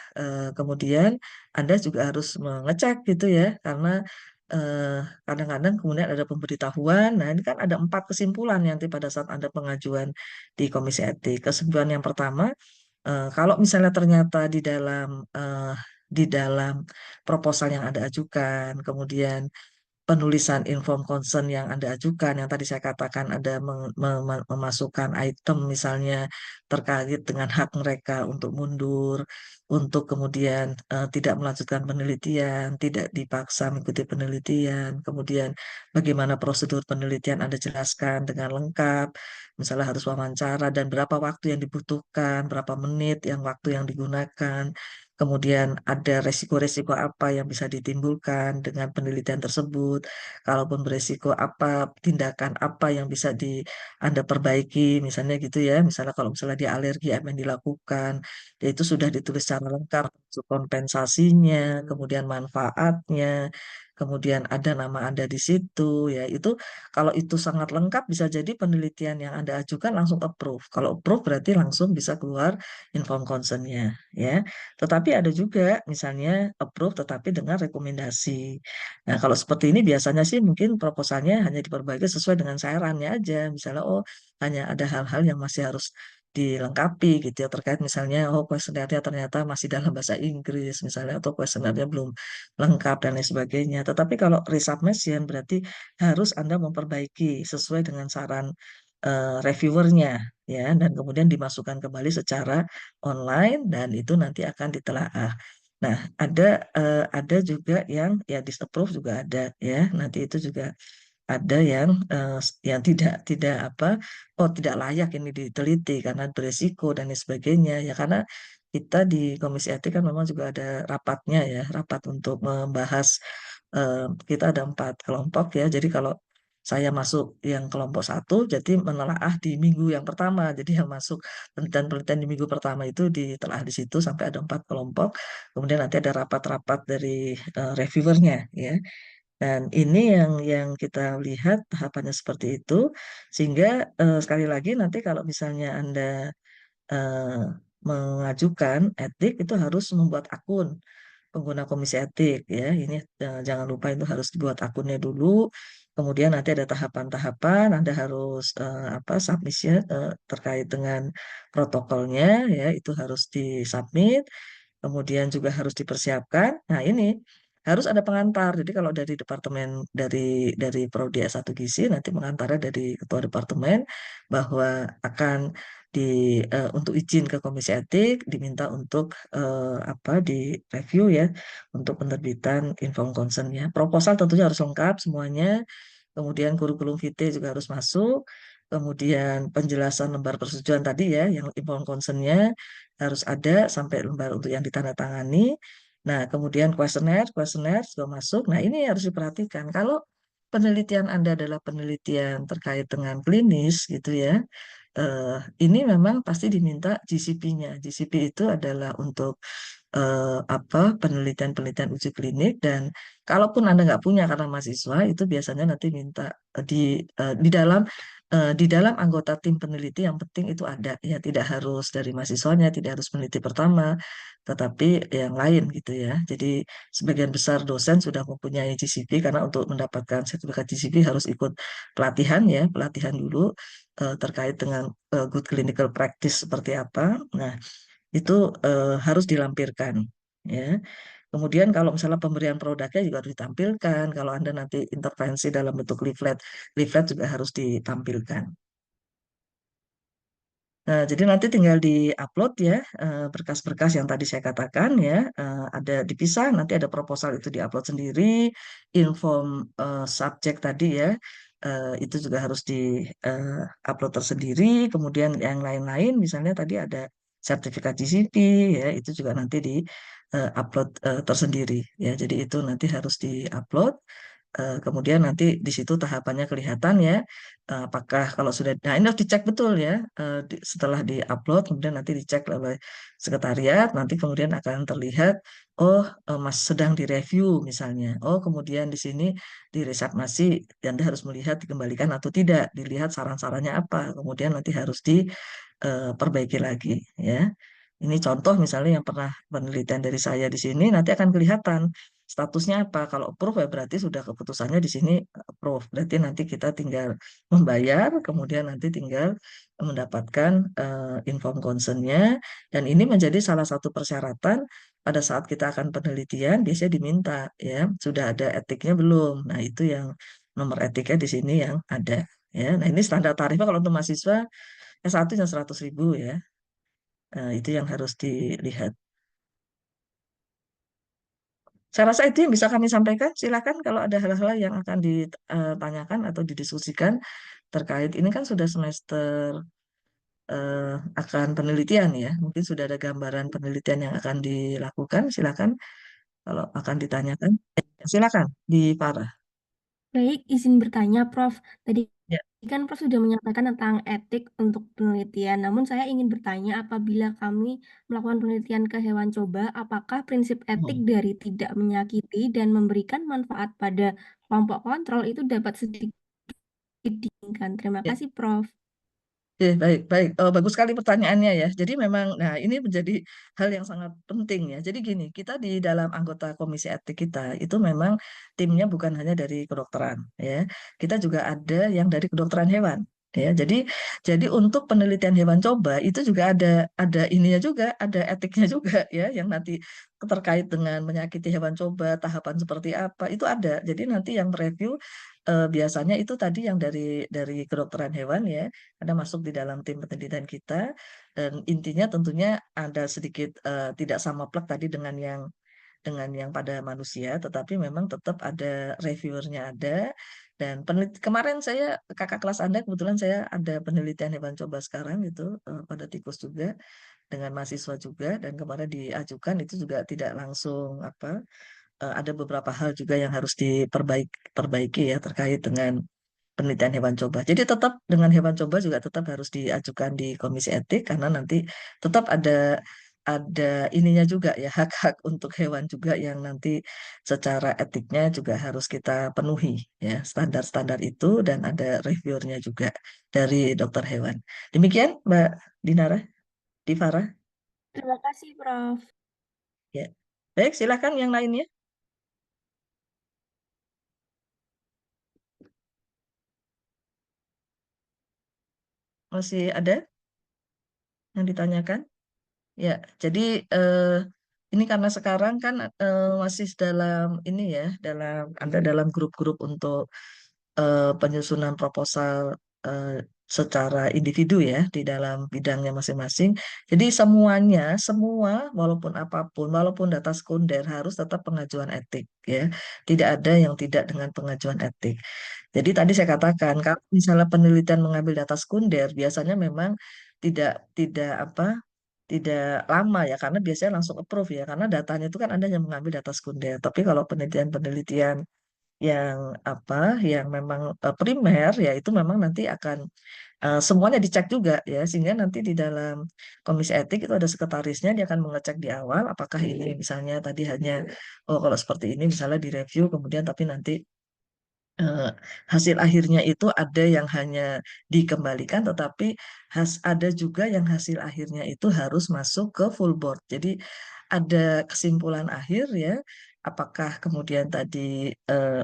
kemudian Anda juga harus mengecek gitu ya, karena eh, kadang-kadang kemudian ada pemberitahuan. Nah, ini kan ada 4 kesimpulan yang nanti pada saat Anda pengajuan di Komisi Etik. Kesimpulan yang pertama, kalau misalnya ternyata di dalam proposal yang Anda ajukan, kemudian penulisan inform concern yang Anda ajukan, yang tadi saya katakan ada memasukkan item misalnya terkait dengan hak mereka untuk mundur, untuk kemudian tidak melanjutkan penelitian, tidak dipaksa mengikuti penelitian, kemudian bagaimana prosedur penelitian Anda jelaskan dengan lengkap, misalnya harus wawancara dan berapa waktu yang dibutuhkan, berapa menit yang waktu yang digunakan. Kemudian ada resiko-resiko apa yang bisa ditimbulkan dengan penelitian tersebut. Kalaupun beresiko apa, tindakan apa yang bisa Anda perbaiki, misalnya gitu ya. Misalnya kalau misalnya dia alergi, apa yang dilakukan. Ya, itu sudah ditulis secara lengkap, termasuk kompensasinya, kemudian manfaatnya, kemudian ada nama Anda di situ. Ya, itu kalau itu sangat lengkap, bisa jadi penelitian yang Anda ajukan langsung approve. Kalau approve berarti langsung bisa keluar inform concern-nya. Ya. Tetapi ada juga misalnya approve tetapi dengan rekomendasi. Nah, kalau seperti ini biasanya sih mungkin proposalnya hanya diperbaiki sesuai dengan sarannya aja. Misalnya, oh hanya ada hal-hal yang masih harus dilengkapi gitu ya terkait misalnya oh kuesionernya ternyata masih dalam bahasa Inggris misalnya atau kuesionernya belum lengkap dan lain sebagainya. Tetapi kalau resubmission berarti harus Anda memperbaiki sesuai dengan saran reviewernya ya dan kemudian dimasukkan kembali secara online dan itu nanti akan ditelaah. Nah, ada juga yang ya disapprove juga ada ya. Nanti itu juga ada yang tidak apa oh tidak layak ini diteliti karena beresiko dan lain sebagainya ya karena kita di Komisi Etik kan memang juga ada rapatnya ya rapat untuk membahas eh, kita ada 4 kelompok ya jadi kalau saya masuk yang kelompok satu jadi menelaah di minggu yang pertama jadi yang masuk penelitian-penelitian di minggu pertama itu ditelaah di situ sampai ada 4 kelompok kemudian nanti ada rapat-rapat dari reviewernya ya dan ini yang kita lihat tahapannya seperti itu, sehingga sekali lagi nanti kalau misalnya Anda eh, mengajukan etik itu harus membuat akun pengguna komisi etik ya. Ini jangan lupa itu harus dibuat akunnya dulu. Kemudian nanti ada tahapan-tahapan, Anda harus apa submission terkait dengan protokolnya ya, itu harus disubmit kemudian juga harus dipersiapkan. Nah, ini harus ada pengantar. Jadi kalau dari departemen dari Prodi S1 Gizi nanti pengantarnya dari ketua departemen bahwa akan di untuk izin ke Komisi Etik diminta untuk apa di review ya untuk penerbitan inform consent-nya. Proposal tentunya harus lengkap semuanya. Kemudian kurikulum vitae juga harus masuk. Kemudian penjelasan lembar persetujuan tadi ya, yang inform consent-nya harus ada sampai lembar untuk yang ditandatangani. Nah, kemudian kuesioner juga masuk. Nah, ini harus diperhatikan. Kalau penelitian Anda adalah penelitian terkait dengan klinis gitu ya, eh, ini memang pasti diminta GCP-nya. GCP itu adalah untuk apa penelitian-penelitian uji klinik dan kalaupun Anda nggak punya karena mahasiswa itu biasanya nanti minta di dalam anggota tim peneliti yang penting itu ada ya tidak harus dari mahasiswanya tidak harus peneliti pertama tetapi yang lain gitu ya jadi sebagian besar dosen sudah mempunyai GCP karena untuk mendapatkan sertifikat GCP harus ikut pelatihan ya pelatihan dulu terkait dengan good clinical practice seperti apa nah itu harus dilampirkan ya. Kemudian kalau misalnya pemberian produknya juga harus ditampilkan. Kalau Anda nanti intervensi dalam bentuk leaflet, leaflet juga harus ditampilkan. Nah, jadi nanti tinggal di-upload ya berkas-berkas yang tadi saya katakan ya ada dipisah nanti ada proposal itu di-upload sendiri, inform subjek tadi ya itu juga harus di-upload tersendiri, kemudian yang lain-lain misalnya tadi ada sertifikat GCP ya itu juga nanti di-upload tersendiri ya. Jadi itu nanti harus di-upload. Kemudian nanti di situ tahapannya kelihatan ya, apakah kalau sudah, nah ini harus dicek betul ya, setelah di-upload, kemudian nanti dicek oleh sekretariat, nanti kemudian akan terlihat, oh Mas sedang direview misalnya, oh kemudian di sini diresubmasi, Anda harus melihat dikembalikan atau tidak, dilihat saran-sarannya apa, kemudian nanti harus diperbaiki lagi ya. Ini contoh misalnya yang pernah penelitian dari saya di sini nanti akan kelihatan statusnya apa. Kalau approve ya berarti sudah keputusannya di sini approve. Berarti nanti kita tinggal membayar, kemudian nanti tinggal mendapatkan inform consent-nya. Dan ini menjadi salah satu persyaratan pada saat kita akan penelitian biasanya diminta ya sudah ada etiknya belum. Nah itu yang nomor etiknya di sini yang ada. Ya, nah ini standar tarifnya kalau untuk mahasiswa S1 yang 100.000 ya. Itu yang harus dilihat. Saya rasa itu yang bisa kami sampaikan. Silakan kalau ada hal-hal yang akan ditanyakan atau didiskusikan terkait ini kan sudah semester eh, akan penelitian ya. Mungkin sudah ada gambaran penelitian yang akan dilakukan. Silakan kalau akan ditanyakan. Silakan di Farah. Baik, izin bertanya, Prof. Tadi Ya. kan Prof sudah menyatakan tentang etik untuk penelitian. Namun saya ingin bertanya, apabila kami melakukan penelitian ke hewan coba, apakah prinsip etik Hmm. dari tidak menyakiti dan memberikan manfaat pada kelompok kontrol itu dapat sedikit diinginkan? Terima Ya. kasih, Prof. Oke, baik, baik. Bagus sekali pertanyaannya ya. Jadi memang, nah ini menjadi hal yang sangat penting ya. Jadi gini, kita di dalam anggota komisi etik kita itu memang timnya bukan hanya dari kedokteran ya. Kita juga ada yang dari kedokteran hewan. Ya, jadi untuk penelitian hewan coba itu juga ada ininya juga, ada etiknya juga ya, yang nanti terkait dengan menyakiti hewan coba, tahapan seperti apa itu ada. Jadi nanti yang mereview biasanya itu tadi yang dari kedokteran hewan ya, ada masuk di dalam tim penelitian kita, dan intinya tentunya ada sedikit tidak sama plek tadi dengan yang pada manusia, tetapi memang tetap ada reviewernya ada. Dan kemarin saya kakak kelas Anda kebetulan saya ada penelitian hewan coba sekarang itu pada tikus juga dengan mahasiswa juga, dan kemarin diajukan itu juga tidak langsung apa ada beberapa hal juga yang harus diperbaiki ya terkait dengan penelitian hewan coba. Jadi tetap dengan hewan coba juga tetap harus diajukan di komisi etik karena nanti tetap ada ininya juga ya hak-hak untuk hewan juga yang nanti secara etiknya juga harus kita penuhi ya standar-standar itu dan ada reviewernya juga dari dokter hewan. Demikian Mbak Dinara, Divara Terima kasih, Prof. ya. Baik, silakan yang lainnya. Masih ada yang ditanyakan? Ya, jadi eh, ini karena sekarang kan masih dalam ini ya, ada dalam grup-grup untuk penyusunan proposal eh, secara individu ya di dalam bidangnya masing-masing. Jadi semua walaupun apapun, walaupun data sekunder harus tetap pengajuan etik ya. Tidak ada yang tidak dengan pengajuan etik. Jadi tadi saya katakan kalau misalnya penelitian mengambil data sekunder biasanya memang tidak tidak apa tidak lama ya karena biasanya langsung approve ya karena datanya itu kan Anda yang mengambil data sekunder. Tapi kalau penelitian-penelitian yang yang memang primer ya itu memang nanti akan semuanya dicek juga ya sehingga nanti di dalam komisi etik itu ada sekretarisnya dia akan mengecek di awal apakah ini misalnya tadi hanya oh kalau seperti ini misalnya direview kemudian tapi nanti eh, hasil akhirnya itu ada yang hanya dikembalikan, tetapi ada juga yang hasil akhirnya itu harus masuk ke full board. Jadi ada kesimpulan akhir ya, apakah kemudian tadi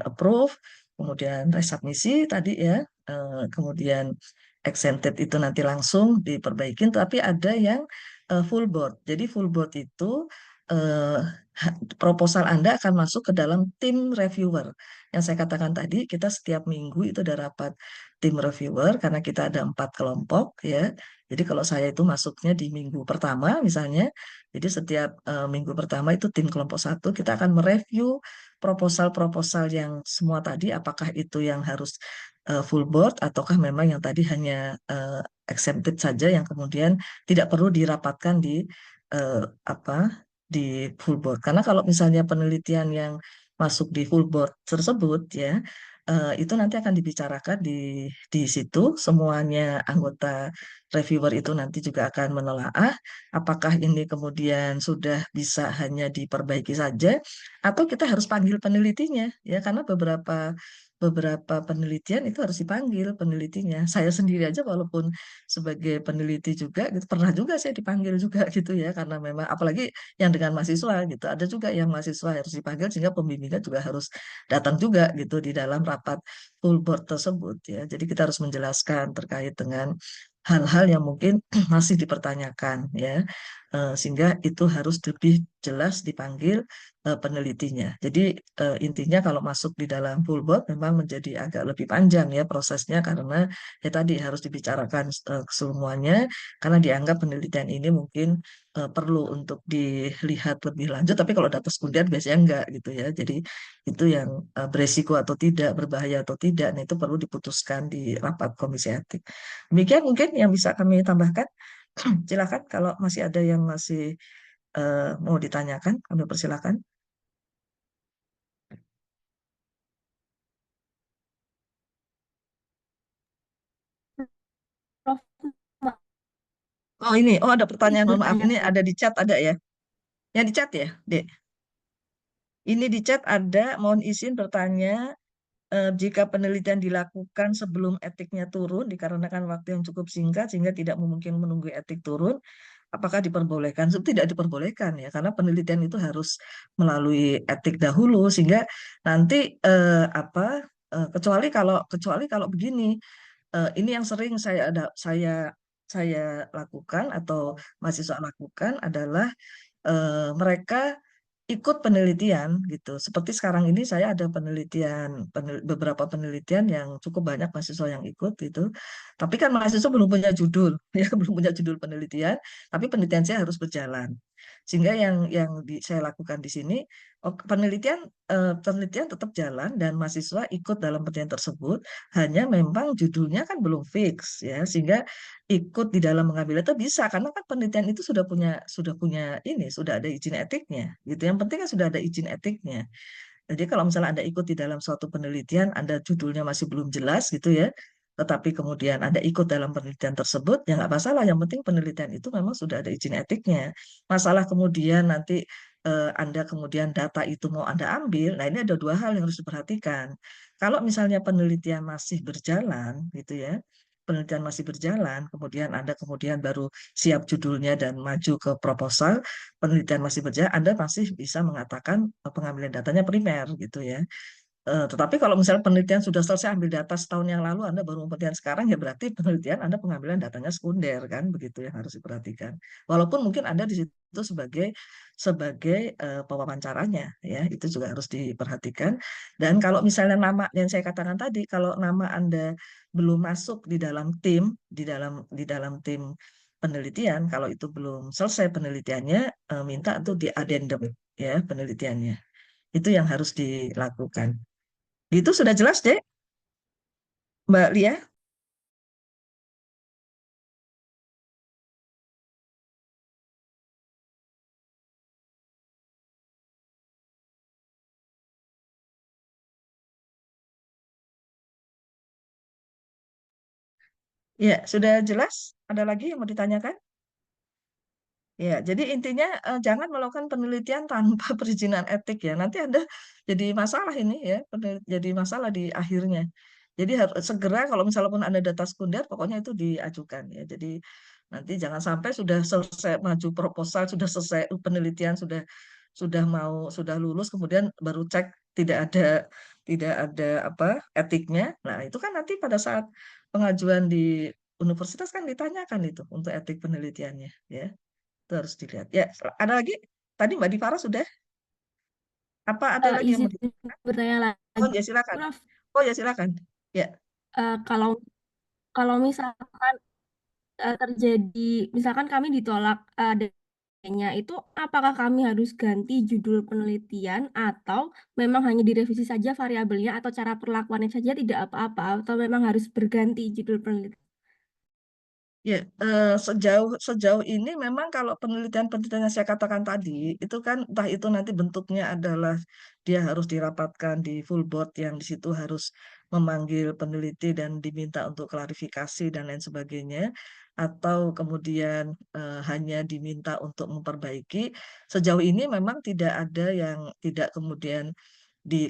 approve, kemudian resubmisi tadi ya, kemudian exempted itu nanti langsung diperbaikin, tapi ada yang full board. Jadi full board itu eh, proposal Anda akan masuk ke dalam tim reviewer. Yang saya katakan tadi, kita setiap minggu itu ada rapat tim reviewer karena kita ada 4 kelompok ya. Jadi kalau saya itu masuknya di minggu pertama misalnya, jadi setiap minggu pertama itu tim kelompok satu kita akan mereview proposal-proposal yang semua tadi, apakah itu yang harus full board ataukah memang yang tadi hanya exempted saja yang kemudian tidak perlu dirapatkan eh, apa di full board. Karena kalau misalnya penelitian yang masuk di full board tersebut ya itu nanti akan dibicarakan di situ semuanya anggota reviewer itu nanti juga akan menelaah apakah ini kemudian sudah bisa hanya diperbaiki saja atau kita harus panggil penelitinya ya karena beberapa penelitian itu harus dipanggil penelitinya. Saya sendiri aja walaupun sebagai peneliti juga gitu pernah juga saya dipanggil juga gitu ya karena memang apalagi yang dengan mahasiswa gitu. Ada juga yang mahasiswa harus dipanggil sehingga pembimbingan juga harus datang juga gitu di dalam rapat full board tersebut ya. Jadi kita harus menjelaskan terkait dengan hal-hal yang mungkin masih dipertanyakan ya. Sehingga itu harus lebih jelas dipanggil penelitinya. Jadi intinya kalau masuk di dalam full board memang menjadi agak lebih panjang ya prosesnya karena ya tadi harus dibicarakan semuanya karena dianggap penelitian ini mungkin perlu untuk dilihat lebih lanjut, tapi kalau data sekunder biasanya enggak gitu ya. Jadi itu yang beresiko atau tidak, berbahaya atau tidak, nah itu perlu diputuskan di rapat komisi etik. Demikian mungkin yang bisa kami tambahkan. Silakan kalau masih ada yang masih mau ditanyakan, kami persilakan. Prof, Oh ini, oh ada mau pertanyaan, mohon maaf, bertanya, ini Prof. ada di chat ada ya? Yang di chat ya, Dek? Ini di chat ada, mohon izin bertanya, jika penelitian dilakukan sebelum etiknya turun, dikarenakan waktu yang cukup singkat sehingga tidak mungkin menunggu etik turun, apakah diperbolehkan? Tidak diperbolehkan ya, karena penelitian itu harus melalui etik dahulu sehingga nanti kecuali kalau begini. ini yang sering saya lakukan atau mahasiswa lakukan adalah mereka ikut penelitian gitu. Seperti sekarang ini saya ada beberapa penelitian yang cukup banyak mahasiswa yang ikut gitu. Tapi kan mahasiswa belum punya judul, ya belum punya judul penelitian, tapi penelitian saya harus berjalan. Sehingga yang saya lakukan di sini, penelitian tetap jalan dan mahasiswa ikut dalam penelitian tersebut, hanya memang judulnya kan belum fix ya, sehingga ikut di dalam mengambil itu bisa karena kan penelitian itu sudah ada izin etiknya gitu. Yang penting kan sudah ada izin etiknya. Jadi kalau misalnya Anda ikut di dalam suatu penelitian, Anda judulnya masih belum jelas gitu ya, tetapi kemudian Anda ikut dalam penelitian tersebut, ya nggak masalah. Yang penting penelitian itu memang sudah ada izin etiknya. Masalah kemudian nanti Anda kemudian data itu mau Anda ambil, nah ini ada dua hal yang harus diperhatikan. Kalau misalnya penelitian masih berjalan gitu ya, penelitian masih berjalan, kemudian Anda kemudian baru siap judulnya dan maju ke proposal, penelitian masih berjalan, Anda masih bisa mengatakan pengambilan datanya primer gitu ya. Tetapi kalau misalnya penelitian sudah selesai ambil data setahun yang lalu, Anda baru penelitian sekarang, ya berarti penelitian Anda pengambilan datanya sekunder kan, begitu yang harus diperhatikan. Walaupun mungkin Anda di situ sebagai sebagai pewawancaranya, ya itu juga harus diperhatikan. Dan kalau misalnya nama yang saya katakan tadi, kalau nama Anda belum masuk di dalam tim penelitian, kalau itu belum selesai penelitiannya, minta untuk di addendum ya penelitiannya. Itu yang harus dilakukan. Itu sudah jelas, Dek, Mbak Lia? Ya, sudah jelas? Ada lagi yang mau ditanyakan? Ya, jadi intinya jangan melakukan penelitian tanpa perizinan etik ya. Nanti Anda jadi masalah ini ya, jadi masalah di akhirnya. Jadi harus segera kalau misalnya pun Anda data sekunder, pokoknya itu diajukan ya. Jadi nanti jangan sampai sudah selesai maju proposal, sudah selesai penelitian, sudah lulus, kemudian baru cek tidak ada tidak ada apa etiknya. Nah, itu kan nanti pada saat pengajuan di universitas kan ditanyakan itu untuk etik penelitiannya ya. Itu harus dilihat. Ya, ada lagi? Tadi Mbak Divara sudah? Apa ada lagi yang Izin mau di... bertanya Oh, lagi, ya silakan. Prof. Oh, ya silakan. Ya, Kalau kalau misalkan terjadi, misalkan kami ditolak nya itu, apakah kami harus ganti judul penelitian atau memang hanya direvisi saja variabelnya atau cara perlakuannya saja tidak apa-apa atau memang harus berganti judul penelitian? ya, sejauh sejauh ini memang kalau penelitian-penelitian yang saya katakan tadi itu kan entah itu nanti bentuknya adalah dia harus dirapatkan di full board yang di situ harus memanggil peneliti dan diminta untuk klarifikasi dan lain sebagainya, atau kemudian hanya diminta untuk memperbaiki. Sejauh ini memang tidak ada yang tidak kemudian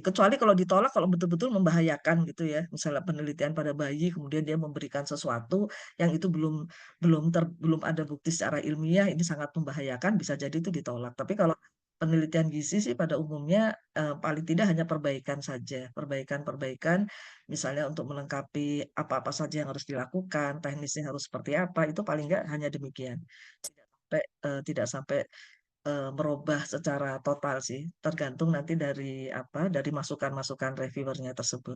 kecuali kalau ditolak kalau betul-betul membahayakan gitu ya, misalnya penelitian pada bayi kemudian dia memberikan sesuatu yang itu belum ada bukti secara ilmiah, ini sangat membahayakan, bisa jadi itu ditolak. Tapi kalau penelitian gizi sih pada umumnya paling tidak hanya perbaikan saja, perbaikan-perbaikan, misalnya untuk melengkapi apa-apa saja yang harus dilakukan, teknisnya harus seperti apa, itu paling nggak hanya demikian. Tidak sampai merubah secara total sih, tergantung nanti dari masukan-masukan reviewernya tersebut.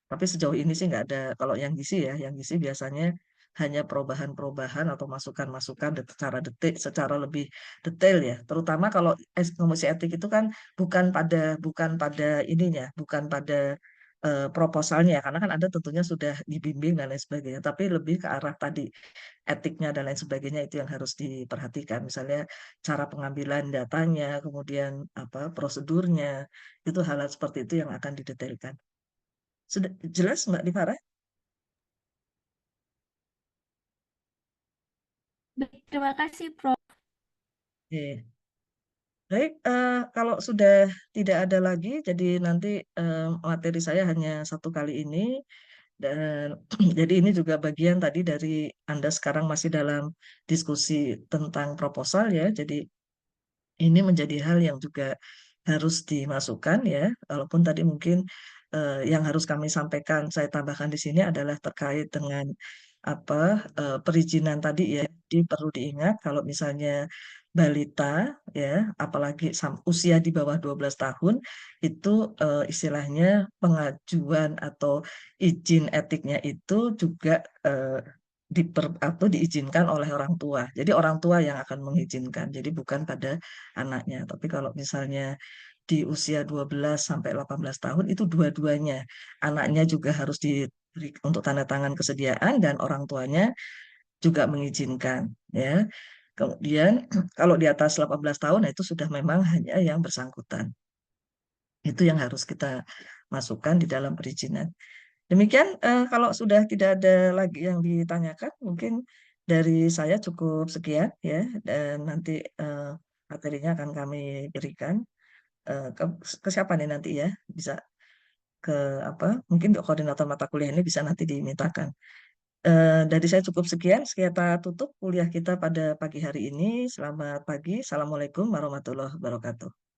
Tapi sejauh ini sih nggak ada, kalau yang gizi ya, yang gizi biasanya hanya perubahan-perubahan atau masukan-masukan secara lebih detail ya. Terutama kalau komisi etik itu kan bukan pada ininya, bukan pada proposalnya, karena kan Anda tentunya sudah dibimbing dan lain sebagainya, tapi lebih ke arah tadi etiknya dan lain sebagainya itu yang harus diperhatikan. Misalnya cara pengambilan datanya, kemudian apa prosedurnya, itu hal-hal seperti itu yang akan didetailkan. Sudah jelas Mbak Divara? Baik, terima kasih, Prof. Oke. Baik, kalau sudah tidak ada lagi, jadi nanti materi saya hanya satu kali ini, dan jadi ini juga bagian tadi dari Anda sekarang masih dalam diskusi tentang proposal ya, jadi ini menjadi hal yang juga harus dimasukkan ya, walaupun tadi mungkin yang harus kami sampaikan, saya tambahkan di sini adalah terkait dengan apa perizinan tadi ya. Jadi perlu diingat kalau misalnya balita ya, apalagi usia di bawah 12 tahun itu istilahnya pengajuan atau izin etiknya itu juga atau diizinkan oleh orang tua. Jadi orang tua yang akan mengizinkan. Jadi bukan pada anaknya. Tapi kalau misalnya di usia 12 sampai 18 tahun itu dua-duanya. Anaknya juga harus diberi untuk tanda tangan kesediaan dan orang tuanya juga mengizinkan ya. Kemudian kalau di atas 18 tahun nah itu sudah memang hanya yang bersangkutan. Itu yang harus kita masukkan di dalam perizinan. Demikian kalau sudah tidak ada lagi yang ditanyakan, mungkin dari saya cukup sekian ya dan nanti eh, materinya akan kami berikan ke, ke siapa nih nanti ya bisa ke apa mungkin ke koordinator mata kuliah ini bisa nanti dimintakan. Dari saya cukup sekian, kita tutup kuliah kita pada pagi hari ini. Selamat pagi, Assalamualaikum warahmatullahi wabarakatuh.